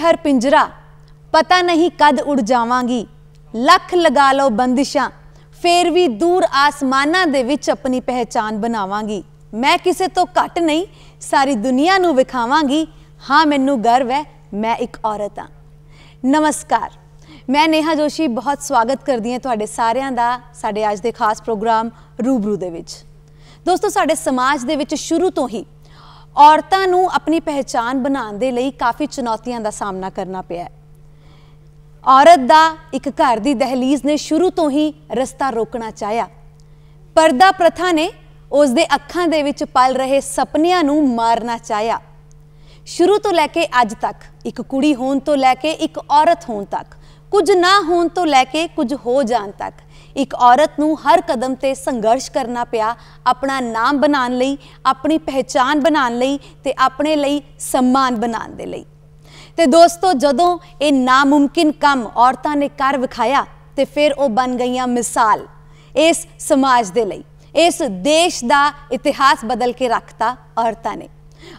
हर पिंजरा, पता नहीं कद उड़ जावांगी। लख लगा लो बंदिशां, फिर भी दूर आसमानां दे विच अपनी पहचान बनावांगी। मैं किसे तो घट नहीं, सारी दुनिया नूं विखावांगी। हाँ मैनू गर्व है, मैं एक औरत हाँ। नमस्कार, मैं नेहा जोशी बहुत स्वागत करदी हां तुहाडे सारिआं दा साडे अज दे खास प्रोग्राम रूबरू दे विच। दोस्तों, साडे समाज दे विच शुरू तो ही औरतां नूं अपनी पहचान बनाउण दे लई काफ़ी चुनौतियां दा सामना करना पिया है। औरत दा एक घर दी दहलीज ने शुरू तो ही रस्ता रोकना चाहया। पर्दा प्रथा ने उसदे अखां दे विच पल रहे सपनियां नूं मारना चाहया। शुरू तो लैके अज तक एक कुड़ी होण तो लैके एक औरत होण तक, कुछ ना होण तो लैके कुछ हो जाण तक, एक औरत नूं हर कदम ते संघर्ष करना पिया अपना नाम बनाउण लई, अपनी पहचान बनाउण लई ते अपने लई सम्मान बनाउण दे लई। ते दोस्तों, जदों ये नामुमकिन काम औरतां ने कर विखाया ते फिर वो बन गईयां मिसाल इस समाज दे लई। इस देश दा इतिहास बदल के रखता औरतां ने।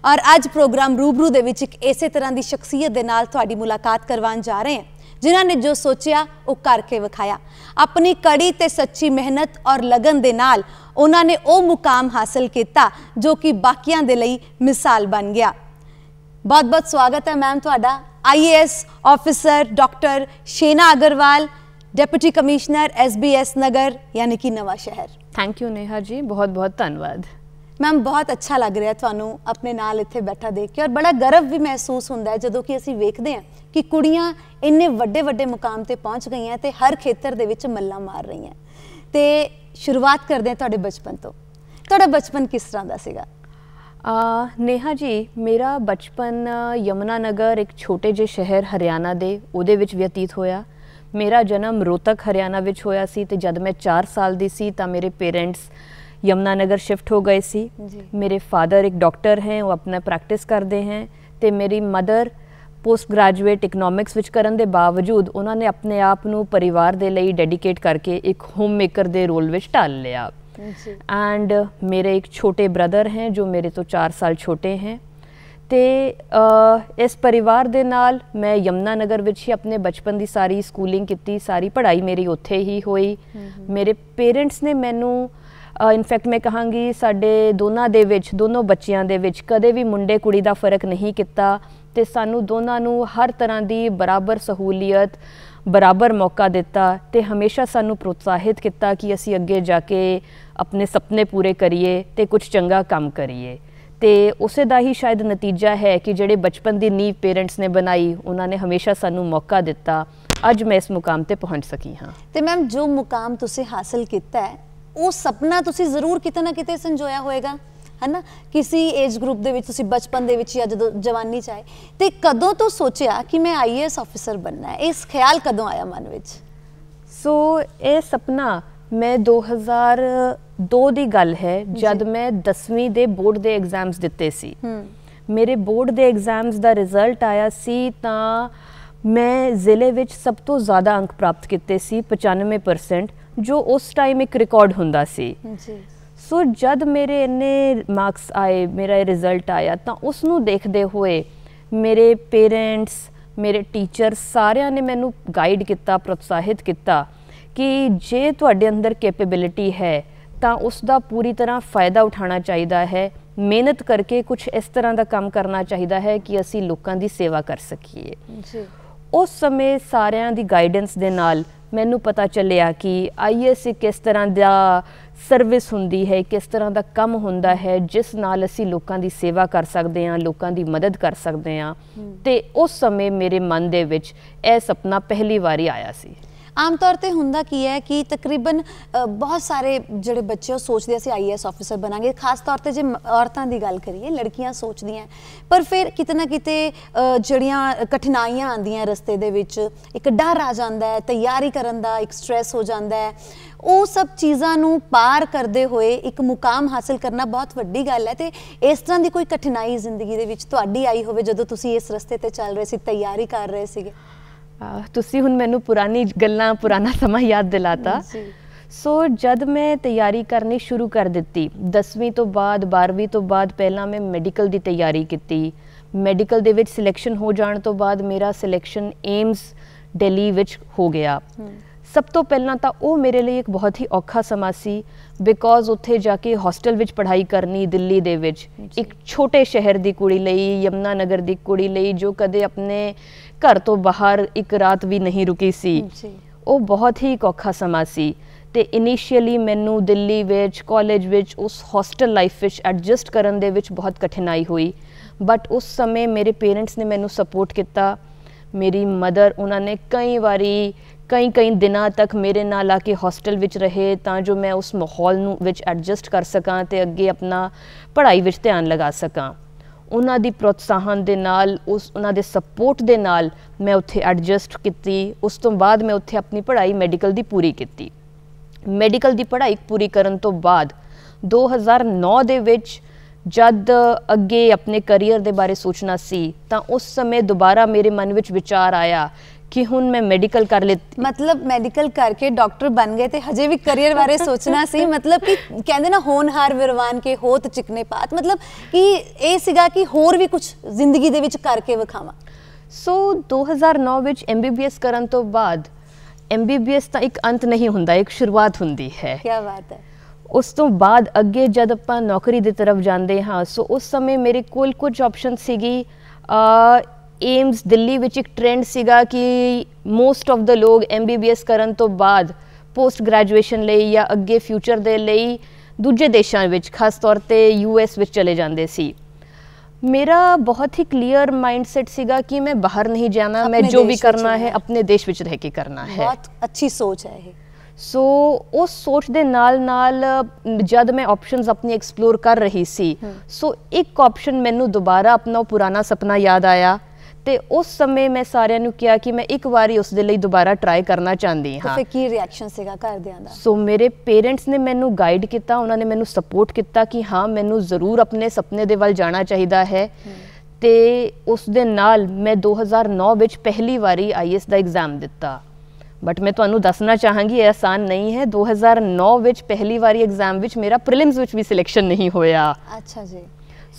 और अज प्रोग्राम रूबरू दे विच एक इसे तरह की शख्सियत दे नाल तुहाडी मुलाकात करवाउण जा रहे हैं, जिन्हां ने जो सोचिया वो करके विखाया। अपनी कड़ी ते सच्ची मेहनत और लगन दे नाल उन्हां ने वो मुकाम हासिल किया जो कि बाकियां दे लई मिसाल बन गया। बहुत बहुत स्वागत है मैम तुहाडा। IAS officer doctor शेना Agarwal, deputy commissioner SBS नगर यानी कि नवा शहर। थैंक यू नेहा जी, बहुत बहुत धन्यवाद। मैम, बहुत अच्छा लग रहा तुहानू अपने नाल इत्थे बैठा देख के, और बड़ा गर्व भी महसूस होंदा है जदों कि असीं वेखदे हां कि कुड़ियां इन्ने वड्डे वड्डे मुकाम ते पहुंच गई हैं ते हर खेतर दे विच मल्लां मार रही हैं। ते शुरुआत करदे हां तुहाडे बचपन तो। तुहाडा बचपन किस तरह दा सीगा? नेहा जी, मेरा बचपन यमुनानगर एक छोटे जे शहर हरियाणा दे उहदे विच व्यतीत होया। मेरा जन्म रोहतक हरियाणा विच होया सी ते जद मैं 4 साल दी सी तां मेरे पेरेंट्स यमुनानगर शिफ्ट हो गए सी। मेरे फादर एक डॉक्टर हैं, वो अपना प्रैक्टिस करते हैं, तो मेरी मदर पोस्ट ग्रैजुएट इकनॉमिक्स विच करन दे बावजूद उन्होंने अपने आप नू परिवार दे लई डेडिकेट करके एक होम मेकर दे रोल विच ढाल लिया। एंड मेरे एक छोटे ब्रदर हैं जो मेरे तो 4 साल छोटे हैं। तो इस परिवार दे नाल मैं यमुनानगर विच ही अपने बचपन की सारी स्कूलिंग की, सारी पढ़ाई मेरी उत्थे ही हुई। मेरे पेरेंट्स ने मैनू इनफैक्ट मैं कहांगी साडे दोनों बच्चियां दे विच कदे भी मुंडे कुड़ी दा फर्क नहीं किता ते सानू दोनों नू हर तरह की बराबर सहूलियत, बराबर मौका दिता ते हमेशा सानू प्रोत्साहित किया कि असी अगे जाके अपने सपने पूरे करिए ते कुछ चंगा काम करिए। ते उसे दा ही शायद नतीजा है कि जेड़े बचपन की नींव पेरेंट्स ने बनाई, उन्होंने हमेशा सानू मौका दिता। अज मैं इस मुकाम ते पहुँच सकी हाँ। तो मैम, जो मुकाम तुसी हासिल किया है वो सपना तुसी जरूर किते ना किते संजोया होएगा, है ना? किसी एज ग्रुप दे विच तुसी बचपन दे विच या जदों जवानी च आए, ते कदों तो सोचिया कि मैं IAS ऑफिसर बनना है? इस ख्याल कदों आया मन विच? ये सपना मैं 2002 दी गल है, जब मैं 10वीं दे बोर्ड दे एग्जाम्स दिते सी। मेरे बोर्ड दे एग्जाम्स दा रिजल्ट आया सी तां मैं जिले विच सब तो ज़्यादा अंक प्राप्त किते सी, 95%, जो उस टाइम एक रिकॉर्ड हुंदा सी। सो जद मेरे इन्ने मार्क्स आए, मेरा रिजल्ट आया, तो उसनू देखते हुए मेरे पेरेंट्स, मेरे टीचर सारिਆਂ ने मैनू गाइड किया, प्रोत्साहित किया कि जे तुहाडे अंदर कैपेबिलिटी है तो उसका पूरी तरह फ़ायदा उठाना चाहिए है। मेहनत करके कुछ इस तरह का काम करना चाहिए है कि असी लोगों की सेवा कर सकीए। उस समय सारिਆਂ दी गाइडेंस दे नाल मैनू पता चलिया कि IAS किस तरह का सर्विस हुंदी है, किस तरह का काम हुंदा है जिस नाल असी लोगों की सेवा कर सकते हैं, लोगों की मदद कर सकते हैं। तो उस समय मेरे मन दे विच यह सपना पहली बारी आया सी। आम तौर पर हुंदा की है कि तकरीबन बहुत सारे जोड़े बच्चे सोचते असीं IAS ऑफिसर बनांगे, खास तौर पर जो औरतों की गल करिए, लड़कियां सोचती हैं, पर फिर किते ना किते जड़ियां कठिनाइयां आंदियां रस्ते दे विच, एक डर आ जाता है, तैयारी करन दा एक स्ट्रैस हो जाता है। वो सब चीज़ों नूं पार करते हुए एक मुकाम हासिल करना बहुत वड्डी गल है। तो इस तरह की कोई कठिनाई जिंदगी दे विच तुहाडी आई होवे जदों तुसीं इस रस्ते ते चल रहे सी, तैयारी कर रहे सीगे? तुसी हुण मैनू पुरानी गल्लां, पुराना समा याद दिलाता। सो जद मैं तैयारी करनी शुरू कर दी 10वीं तो बाद 12वीं तो बाद, पहला मैं मैडिकल की तैयारी की, ਮੈਡੀਕਲ ਦੇ ਵਿੱਚ ਸਿਲੈਕਸ਼ਨ ਹੋ ਜਾਣ ਤੋਂ ਬਾਅਦ ਮੇਰਾ ਸਿਲੈਕਸ਼ਨ ਏਮਸ ਦਿੱਲੀ ਵਿੱਚ ਹੋ ਗਿਆ। ਸਭ ਤੋਂ ਪਹਿਲਾਂ ਤਾਂ ਉਹ ਮੇਰੇ ਲਈ ਇੱਕ ਬਹੁਤ ਹੀ ਔਖਾ ਸਮਾਂ ਸੀ, ਬਿਕੋਜ਼ ਉੱਥੇ ਜਾ ਕੇ ਹੋਸਟਲ ਵਿੱਚ ਪੜ੍ਹਾਈ ਕਰਨੀ ਦਿੱਲੀ ਦੇ ਵਿੱਚ, ਇੱਕ ਛੋਟੇ ਸ਼ਹਿਰ ਦੀ ਕੁੜੀ ਲਈ, ਯਮੁਨਾ ਨਗਰ ਦੀ ਕੁੜੀ ਲਈ ਜੋ ਕਦੇ ਆਪਣੇ ਘਰ ਤੋਂ ਬਾਹਰ ਇੱਕ ਰਾਤ ਵੀ ਨਹੀਂ ਰੁਕੀ ਸੀ, ਉਹ ਬਹੁਤ ਹੀ ਇੱਕ ਔਖਾ ਸਮਾਂ ਸੀ। ਤੇ ਇਨੀਸ਼ੀਅਲੀ ਮੈਨੂੰ ਦਿੱਲੀ ਵਿੱਚ ਕਾਲਜ ਵਿੱਚ ਉਸ ਹੋਸਟਲ ਲਾਈਫ ਵਿੱਚ ਐਡਜਸਟ ਕਰਨ ਦੇ ਵਿੱਚ ਬਹੁਤ ਕਠਿਨਾਈ ਹੋਈ, ਬਟ ਉਸ ਸਮੇਂ ਮੇਰੇ ਪੇਰੈਂਟਸ ਨੇ ਮੈਨੂੰ ਸਪੋਰਟ ਕੀਤਾ। ਮੇਰੀ ਮਦਰ, ਉਹਨਾਂ ਨੇ ਕਈ ਵਾਰੀ ਕਈ ਦਿਨਾਂ ਤੱਕ ਮੇਰੇ ਨਾਲ ਆ ਕੇ ਹੋਸਟਲ ਵਿੱਚ ਰਹੇ ਤਾਂ ਜੋ ਮੈਂ ਉਸ ਮਾਹੌਲ ਨੂੰ ਵਿੱਚ ਐਡਜਸਟ ਕਰ ਸਕਾਂ ਤੇ ਅੱਗੇ ਆਪਣਾ ਪੜ੍ਹਾਈ ਵਿੱਚ ਧਿਆਨ ਲਗਾ ਸਕਾਂ। ਉਹਨਾਂ ਦੀ ਪ੍ਰੋਤਸਾਹਨ ਦੇ ਨਾਲ, ਉਹਨਾਂ ਦੇ ਸਪੋਰਟ ਦੇ ਨਾਲ ਮੈਂ ਉੱਥੇ ਐਡਜਸਟ ਕੀਤੀ। ਉਸ ਤੋਂ ਬਾਅਦ ਮੈਂ ਉੱਥੇ ਆਪਣੀ ਪੜ੍ਹਾਈ ਮੈਡੀਕਲ ਦੀ ਪੂਰੀ ਕੀਤੀ। ਮੈਡੀਕਲ ਦੀ ਪੜ੍ਹਾਈ ਪੂਰੀ ਕਰਨ ਤੋਂ ਬਾਅਦ 2009 ਦੇ ਵਿੱਚ ਜਦ ਅੱਗੇ ਆਪਣੇ ਕਰੀਅਰ ਦੇ ਬਾਰੇ ਸੋਚਣਾ ਸੀ ਤਾਂ ਉਸ ਸਮੇਂ ਦੁਬਾਰਾ ਮੇਰੇ ਮਨ ਵਿੱਚ ਵਿਚਾਰ ਆਇਆ ਕਿ ਹੁਣ ਮੈਂ ਮੈਡੀਕਲ ਕਰ ਲਿੱਤੀ। ਮਤਲਬ ਮੈਡੀਕਲ ਕਰਕੇ ਡਾਕਟਰ ਬਣ ਗਏ ਤੇ ਹਜੇ ਵੀ ਕਰੀਅਰ ਬਾਰੇ ਸੋਚਣਾ ਸੀ, ਮਤਲਬ ਕਿ ਕਹਿੰਦੇ ਨਾ ਹੋਣਹਾਰ ਵਿਰਵਾਨ ਕੇ ਹੋਤ ਚਿਕਨੇ ਪਾਤ, ਮਤਲਬ ਕਿ ਇਹ ਸੀਗਾ ਕਿ ਹੋਰ ਵੀ ਕੁਝ ਜ਼ਿੰਦਗੀ ਦੇ ਵਿੱਚ ਕਰਕੇ ਵਿਖਾਵਾਂ। ਸੋ 2009 ਵਿੱਚ MBBS ਕਰਨ ਤੋਂ ਬਾਅਦ, MBBS ਤਾਂ ਇੱਕ ਅੰਤ ਨਹੀਂ ਹੁੰਦਾ, ਇੱਕ ਸ਼ੁਰੂਆਤ ਹੁੰਦੀ ਹੈ। ਕੀ ਬਾਤ ਹੈ। ਉਸ ਤੋਂ ਬਾਅਦ ਅੱਗੇ ਜਦ ਆਪਾਂ ਨੌਕਰੀ ਦੀ ਤਰਫ ਜਾਂਦੇ ਹਾਂ, ਸੋ ਉਸ ਸਮੇਂ ਮੇਰੇ ਕੋਲ ਕੁਝ ਆਪਸ਼ਨ ਸੀਗੀ। ਏਮਸ ਦਿੱਲੀ ਵਿੱਚ ਇੱਕ ਟ੍ਰੈਂਡ ਸੀਗਾ ਕਿ ਮੋਸਟ ਆਫ ਦ ਲੋਕ MBBS ਕਰਨ ਤੋਂ ਬਾਅਦ ਪੋਸਟ ਗ੍ਰੈਜੂਏਸ਼ਨ ਲਈ ਜਾਂ ਅੱਗੇ ਫਿਊਚਰ ਦੇ ਲਈ ਦੂਜੇ ਦੇਸ਼ਾਂ ਵਿੱਚ, ਖਾਸ ਤੌਰ 'ਤੇ US ਵਿੱਚ ਚਲੇ ਜਾਂਦੇ ਸੀ। ਮੇਰਾ ਬਹੁਤ ਹੀ ਕਲੀਅਰ ਮਾਈਂਡਸੈਟ ਸੀਗਾ ਕਿ ਮੈਂ ਬਾਹਰ ਨਹੀਂ ਜਾਣਾ, ਮੈਂ ਜੋ ਵੀ ਕਰਨਾ ਹੈ ਆਪਣੇ ਦੇਸ਼ ਵਿੱਚ ਰਹਿ ਕੇ ਕਰਨਾ ਹੈ। ਬਹੁਤ ਅੱਛੀ ਸੋਚ ਹੈ ਇਹ। ਸੋ ਉਸ ਸੋਚ ਦੇ ਨਾਲ ਜਦ ਮੈਂ ਆਪਸ਼ਨਸ ਆਪਣੀ ਐਕਸਪਲੋਰ ਕਰ ਰਹੀ ਸੀ, ਸੋ ਇੱਕ ਆਪਸ਼ਨ ਮੈਨੂੰ ਦੁਬਾਰਾ ਆਪਣਾ ਪੁਰਾਣਾ ਸੁਪਨਾ ਯਾਦ ਆਇਆ ਤੇ ਉਸ ਸਮੇਂ ਮੈਂ ਸਾਰਿਆਂ ਨੂੰ ਕਿਹਾ ਕਿ ਮੈਂ ਇੱਕ ਵਾਰੀ ਉਸ ਦੇ ਲਈ ਦੁਬਾਰਾ ਟਰਾਈ ਕਰਨਾ ਚਾਹੁੰਦੀ ਹਾਂ। ਫਿਰ ਕੀ ਰਿਐਕਸ਼ਨ ਸੀਗਾ ਘਰਦਿਆਂ ਦਾ? ਸੋ ਮੇਰੇ ਪੇਰੈਂਟਸ ਨੇ ਮੈਨੂੰ ਗਾਈਡ ਕੀਤਾ, ਉਹਨਾਂ ਨੇ ਮੈਨੂੰ ਸਪੋਰਟ ਕੀਤਾ ਕਿ ਹਾਂ ਮੈਨੂੰ ਜ਼ਰੂਰ ਆਪਣੇ ਸੁਪਨੇ ਦੇ ਵੱਲ ਜਾਣਾ ਚਾਹੀਦਾ ਹੈ। ਤੇ ਉਸ ਦੇ ਨਾਲ ਮੈਂ 2009 ਵਿੱਚ ਪਹਿਲੀ ਵਾਰੀ IAS ਦਾ ਐਗਜ਼ਾਮ ਦਿੱਤਾ। ਬਟ ਮੈਂ ਤੁਹਾਨੂੰ ਦੱਸਣਾ ਚਾਹਾਂਗੀ ਇਹ ਆਸਾਨ ਨਹੀਂ ਹੈ। 2009 ਵਿੱਚ ਪਹਿਲੀ ਵਾਰੀ ਐਗਜ਼ਾਮ ਵਿੱਚ ਮੇਰਾ ਪ੍ਰੀਲਿਮਸ ਵਿੱਚ ਵੀ ਸਿਲੈਕਸ਼ਨ ਨਹੀਂ ਹੋਇਆ। ਅੱਛਾ ਜੀ।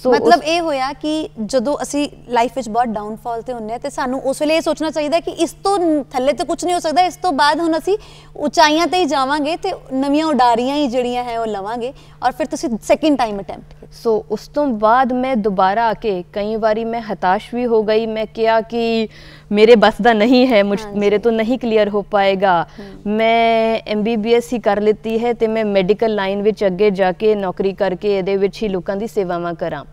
ਮਤਲਬ ਇਹ ਹੋਇਆ ਕਿ ਜਦੋਂ ਅਸੀਂ ਲਾਈਫ ਵਿੱਚ ਬਹੁਤ ਡਾਊਨਫਾਲ ਤੇ ਹੁੰਨੇ ਆ ਤੇ ਸਾਨੂੰ ਉਸ ਵੇਲੇ ਇਹ ਸੋਚਣਾ ਚਾਹੀਦਾ ਕਿ ਇਸ ਤੋਂ ਥੱਲੇ ਤੇ ਕੁਝ ਨਹੀਂ ਹੋ ਸਕਦਾ, ਇਸ ਤੋਂ ਬਾਅਦ ਹੁਣ ਅਸੀਂ ਉਚਾਈਆਂ ਤੇ ਹੀ ਜਾਵਾਂਗੇ ਤੇ ਨਵੀਆਂ ਉਡਾਰੀਆਂ ਹੀ ਜਿਹੜੀਆਂ ਹੈ ਉਹ ਲਵਾਂਗੇ। ਔਰ ਫਿਰ ਤੁਸੀਂ ਸੈਕਿੰਡ ਟਾਈਮ ਅਟੈਂਪਟ ਕੀਤਾ। ਸੋ ਉਸ ਤੋਂ ਬਾਅਦ ਮੈਂ ਦੁਬਾਰਾ ਆ ਕੇ ਕਈ ਵਾਰੀ ਮੈਂ ਹਤਾਸ਼ ਵੀ ਹੋ ਗਈ। ਮੈਂ ਕਿਹਾ ਕਿ ਮੇਰੇ ਬਸ ਦਾ ਨਹੀਂ ਹੈ, ਮੇਰੇ ਤੋਂ ਨਹੀਂ ਕਲੀਅਰ ਹੋ ਪਾਏਗਾ। ਮੈਂ MBBS ਹੀ ਕਰ ਲਿੱਤੀ ਹੈ ਤੇ ਮੈਂ ਮੈਡੀਕਲ ਲਾਈਨ ਵਿੱਚ ਅੱਗੇ ਜਾ ਕੇ ਨੌਕਰੀ ਕਰਕੇ ਇਹਦੇ ਵਿੱਚ ਹੀ ਲੋਕਾਂ ਦੀ ਸੇਵਾਵਾਂ ਕਰਾਂ।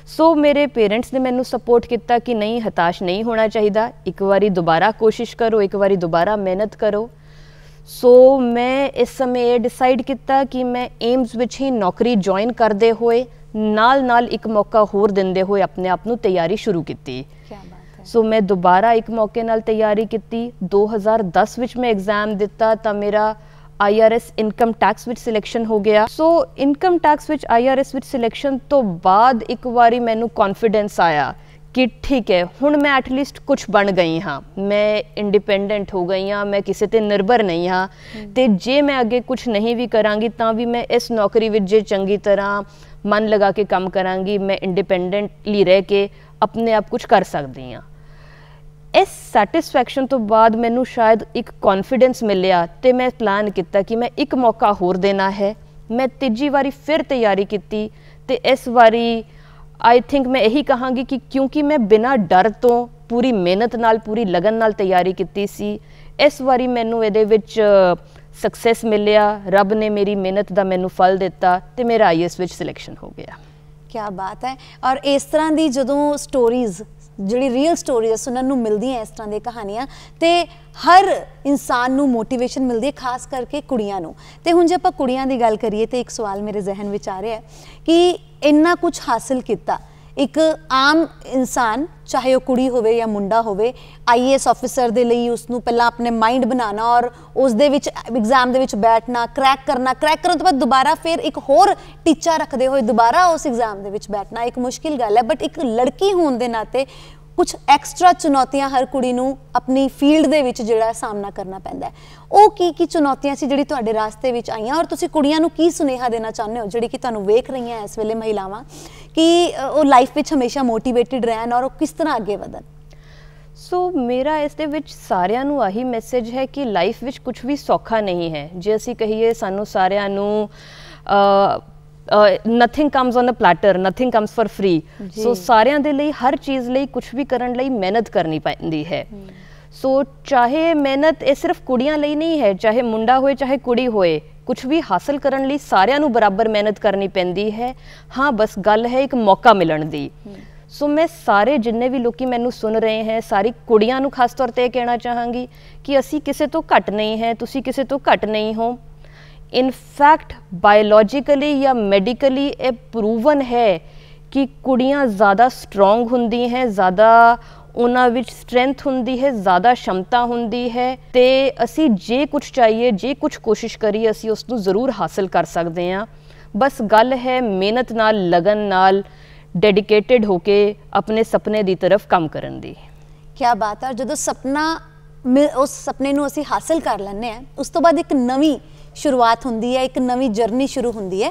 ਸੋ ਮੇਰੇ ਪੇਰੈਂਟਸ ਨੇ ਮੈਨੂੰ ਸਪੋਰਟ ਕੀਤਾ ਕਿ ਨਹੀਂ, ਹਤਾਸ਼ ਨਹੀਂ ਹੋਣਾ ਚਾਹੀਦਾ, ਇੱਕ ਵਾਰੀ ਦੁਬਾਰਾ ਕੋਸ਼ਿਸ਼ ਕਰੋ, ਇੱਕ ਵਾਰੀ ਦੁਬਾਰਾ ਮਿਹਨਤ ਕਰੋ। ਸੋ ਮੈਂ ਇਸ ਸਮੇਂ ਇਹ ਡਿਸਾਈਡ ਕੀਤਾ ਕਿ ਮੈਂ ਏਮਸ ਵਿੱਚ ਹੀ ਨੌਕਰੀ ਜੁਆਇਨ ਕਰਦੇ ਹੋਏ ਨਾਲ ਇੱਕ ਮੌਕਾ ਹੋਰ ਦਿੰਦੇ ਹੋਏ ਆਪਣੇ ਆਪ ਨੂੰ ਤਿਆਰੀ ਸ਼ੁਰੂ ਕੀਤੀ। ਸੋ ਮੈਂ ਦੁਬਾਰਾ ਇੱਕ ਮੌਕੇ ਨਾਲ ਤਿਆਰੀ ਕੀਤੀ। 2010 ਵਿੱਚ ਮੈਂ ਐਗਜ਼ਾਮ ਦਿੱਤਾ ਤਾਂ ਮੇਰਾ IRS ਇਨਕਮ ਟੈਕਸ ਵਿੱਚ ਸਿਲੈਕਸ਼ਨ ਹੋ ਗਿਆ। ਸੋ ਇਨਕਮ ਟੈਕਸ ਵਿੱਚ IRS ਵਿੱਚ ਸਿਲੈਕਸ਼ਨ ਤੋਂ ਬਾਅਦ ਇੱਕ ਵਾਰੀ ਮੈਨੂੰ ਕੌਨਫੀਡੈਂਸ ਆਇਆ ਕਿ ਠੀਕ ਹੈ, ਹੁਣ ਮੈਂ ਐਟਲੀਸਟ ਕੁਝ ਬਣ ਗਈ ਹਾਂ, ਮੈਂ ਇੰਡੀਪੈਂਡੈਂਟ ਹੋ ਗਈ ਹਾਂ, ਮੈਂ ਕਿਸੇ ਤੇ ਨਿਰਭਰ ਨਹੀਂ ਹਾਂ। ਤੇ ਜੇ ਮੈਂ ਅੱਗੇ ਕੁਝ ਨਹੀਂ ਵੀ ਕਰਾਂਗੀ ਤਾਂ ਵੀ ਮੈਂ ਇਸ ਨੌਕਰੀ ਵਿੱਚ ਜੇ ਚੰਗੀ ਤਰ੍ਹਾਂ ਮਨ ਲਗਾ ਕੇ ਕੰਮ ਕਰਾਂਗੀ, ਮੈਂ ਇੰਡੀਪੈਂਡੈਂਟਲੀ ਰਹਿ ਕੇ ਆਪਣੇ ਆਪ ਕੁਝ ਕਰ ਸਕਦੀ ਹਾਂ। ਇਸ ਸੈਟਿਸਫੈਕਸ਼ਨ ਤੋਂ ਬਾਅਦ ਮੈਨੂੰ ਸ਼ਾਇਦ ਇੱਕ ਕੌਨਫੀਡੈਂਸ ਮਿਲਿਆ ਤੇ ਮੈਂ ਪਲਾਨ ਕੀਤਾ ਕਿ ਮੈਂ ਇੱਕ ਮੌਕਾ ਹੋਰ ਦੇਣਾ ਹੈ। ਮੈਂ ਤੀਜੀ ਵਾਰੀ ਫਿਰ ਤਿਆਰੀ ਕੀਤੀ ਤੇ ਇਸ ਵਾਰੀ ਆਈ ਥਿੰਕ ਮੈਂ ਇਹੀ ਕਹਾਂਗੀ ਕਿ ਕਿਉਂਕਿ ਮੈਂ ਬਿਨਾਂ ਡਰ ਤੋਂ ਪੂਰੀ ਮਿਹਨਤ ਨਾਲ, ਪੂਰੀ ਲਗਨ ਨਾਲ ਤਿਆਰੀ ਕੀਤੀ ਸੀ, ਇਸ ਵਾਰੀ ਮੈਨੂੰ ਇਹਦੇ ਵਿੱਚ ਸਕਸੈਸ ਮਿਲਿਆ। ਰੱਬ ਨੇ ਮੇਰੀ ਮਿਹਨਤ ਦਾ ਮੈਨੂੰ ਫਲ ਦਿੱਤਾ ਤੇ ਮੇਰਾ IAS ਵਿੱਚ ਸਿਲੈਕਸ਼ਨ ਹੋ ਗਿਆ। ਕੀ ਬਾਤ ਹੈ। ਔਰ ਇਸ ਤਰ੍ਹਾਂ ਦੀ ਜਦੋਂ ਸਟੋਰੀਜ਼, ਜਿਹੜੀ ਰੀਅਲ ਸਟੋਰੀਜ਼ ਸੁਣਨ ਨੂੰ ਮਿਲਦੀਆਂ ਇਸ ਤਰ੍ਹਾਂ ਦੀਆਂ ਕਹਾਣੀਆਂ, ਤੇ ਹਰ ਇਨਸਾਨ ਨੂੰ ਮੋਟੀਵੇਸ਼ਨ ਮਿਲਦੀ ਹੈ, ਖਾਸ ਕਰਕੇ ਕੁੜੀਆਂ ਨੂੰ। ਤੇ ਹੁਣ ਜੇ ਆਪਾਂ ਕੁੜੀਆਂ ਦੀ ਗੱਲ ਕਰੀਏ ਤੇ ਇੱਕ ਸਵਾਲ ਮੇਰੇ ਜ਼ਿਹਨ ਵਿੱਚ ਆ ਰਿਹਾ ਹੈ ਕਿ ਇੰਨਾ ਕੁਝ ਹਾਸਿਲ ਕੀਤਾ ਇੱਕ ਆਮ ਇਨਸਾਨ, ਚਾਹੇ ਉਹ ਕੁੜੀ ਹੋਵੇ ਜਾਂ ਮੁੰਡਾ ਹੋਵੇ, IAS ਆਫਿਸਰ ਦੇ ਲਈ ਉਸਨੂੰ ਪਹਿਲਾਂ ਆਪਣੇ ਮਾਈਂਡ ਬਣਾਉਣਾ ਔਰ ਉਸ ਦੇ ਵਿੱਚ ਐਗਜ਼ਾਮ ਦੇ ਵਿੱਚ ਬੈਠਣਾ, ਕ੍ਰੈਕ ਕਰਨ ਤੋਂ ਬਾਅਦ ਦੁਬਾਰਾ ਫਿਰ ਇੱਕ ਹੋਰ ਟੀਚਾ ਰੱਖਦੇ ਹੋਏ ਦੁਬਾਰਾ ਉਸ ਐਗਜ਼ਾਮ ਦੇ ਵਿੱਚ ਬੈਠਣਾ ਇੱਕ ਮੁਸ਼ਕਿਲ ਗੱਲ ਹੈ। ਬਟ ਇੱਕ ਲੜਕੀ ਹੋਣ ਦੇ ਨਾਤੇ ਕੁਝ ਐਕਸਟਰਾ ਚੁਣੌਤੀਆਂ ਹਰ ਕੁੜੀ ਨੂੰ ਆਪਣੀ ਫੀਲਡ ਦੇ ਵਿੱਚ ਜਿਹੜਾ ਸਾਹਮਣਾ ਕਰਨਾ ਪੈਂਦਾ ਹੈ। ਉਹ ਕੀ ਚੁਣੌਤੀਆਂ ਸੀ ਜਿਹੜੀ ਤੁਹਾਡੇ ਰਾਸਤੇ ਵਿੱਚ ਆਈਆਂ, ਔਰ ਤੁਸੀਂ ਕੁੜੀਆਂ ਨੂੰ ਕੀ ਸੁਨੇਹਾ ਦੇਣਾ ਚਾਹੁੰਦੇ ਹੋ ਜਿਹੜੀ ਕਿ ਤੁਹਾਨੂੰ ਵੇਖ ਰਹੀਆਂ ਇਸ ਵੇਲੇ ਮਹਿਲਾਵਾਂ, कि वो लाइफ ਵਿੱਚ ਹਮੇਸ਼ਾ ਮੋਟੀਵੇਟਿਡ ਰਹਿਣ ਔਰ ਉਹ ਕਿਸ ਤਰ੍ਹਾਂ ਅੱਗੇ ਵਧਣ? ਸੋ ਮੇਰਾ ਇਸ ਦੇ ਵਿੱਚ ਸਾਰਿਆਂ ਨੂੰ ਆਹੀ ਮੈਸੇਜ ਹੈ ਕਿ ਲਾਈਫ ਵਿੱਚ ਕੁਝ ਵੀ ਸੌਖਾ ਨਹੀਂ ਹੈ। ਜੇ ਅਸੀਂ ਕਹੀਏ ਸਾਨੂੰ ਸਾਰਿਆਂ ਨੂੰ nothing comes on a platter, nothing comes for free. So ਸਾਰਿਆਂ ਦੇ ਲਈ ਹਰ ਚੀਜ਼ ਲਈ ਕੁਝ ਵੀ ਕਰਨ ਲਈ ਮਿਹਨਤ ਕਰਨੀ ਪੈਂਦੀ ਹੈ। ਸੋ ਚਾਹੇ ਮਿਹਨਤ ਇਹ ਸਿਰਫ ਕੁੜੀਆਂ ਲਈ ਨਹੀਂ ਹੈ, ਚਾਹੇ ਮੁੰਡਾ ਹੋਏ ਚਾਹੇ ਕੁੜੀ ਹੋਏ, ਕੁਝ ਵੀ ਹਾਸਲ ਕਰਨ ਲਈ ਸਾਰਿਆਂ ਨੂੰ ਬਰਾਬਰ ਮਿਹਨਤ ਕਰਨੀ ਪੈਂਦੀ ਹੈ। ਹਾਂ ਬਸ ਗੱਲ ਹੈ ਇੱਕ ਮੌਕਾ ਮਿਲਣ ਦੀ। ਸੋ ਮੈਂ ਸਾਰੇ ਜਿੰਨੇ ਵੀ ਲੋਕੀ ਮੈਨੂੰ ਸੁਣ ਰਹੇ ਹੈ, ਸਾਰੀ ਕੁੜੀਆਂ ਨੂੰ ਖਾਸ ਤੌਰ 'ਤੇ ਇਹ ਕਹਿਣਾ ਚਾਹਾਂਗੀ ਕਿ ਅਸੀਂ ਕਿਸੇ ਤੋਂ ਘੱਟ ਨਹੀਂ ਹੈ, ਤੁਸੀਂ ਕਿਸੇ ਤੋਂ ਘੱਟ ਨਹੀਂ ਹੋ। ਇਨਫੈਕਟ ਬਾਇਓਲੋਜੀਕਲੀ ਜਾਂ ਮੈਡੀਕਲੀ ਇਹ ਪ੍ਰੂਵਨ ਹੈ ਕਿ ਕੁੜੀਆਂ ਜ਼ਿਆਦਾ ਸਟਰੋਂਗ ਹੁੰਦੀ ਹੈ, ਜ਼ਿਆਦਾ ਉਹਨਾਂ ਵਿੱਚ ਸਟਰੈਂਥ ਹੁੰਦੀ ਹੈ, ਜ਼ਿਆਦਾ ਸ਼ਮਤਾ ਹੁੰਦੀ ਹੈ, ਤੇ ਅਸੀਂ ਜੇ ਕੁਝ ਚਾਹੀਏ, ਜੇ ਕੁਝ ਕੋਸ਼ਿਸ਼ ਕਰੀਏ, ਅਸੀਂ ਉਸ ਨੂੰ ਜ਼ਰੂਰ ਹਾਸਲ ਕਰ ਸਕਦੇ ਹਾਂ। ਬਸ ਗੱਲ ਹੈ ਮਿਹਨਤ ਨਾਲ, ਲਗਨ ਨਾਲ, ਡੈਡੀਕੇਟਿਡ ਹੋ ਕੇ ਆਪਣੇ ਸੁਪਨੇ ਦੀ ਤਰਫ ਕੰਮ ਕਰਨ ਦੀ। ਕੀ ਬਾਤ ਹੈ। ਜਦੋਂ ਸੁਪਨਾ ਉਸ ਸੁਪਨੇ ਨੂੰ ਅਸੀਂ ਹਾਸਲ ਕਰ ਲੈਂਦੇ ਹਾਂ, ਉਸ ਤੋਂ ਬਾਅਦ ਇੱਕ ਨਵੀਂ ਸ਼ੁਰੂਆਤ ਹੁੰਦੀ ਹੈ, ਇੱਕ ਨਵੀਂ ਜਰਨੀ ਸ਼ੁਰੂ ਹੁੰਦੀ ਹੈ।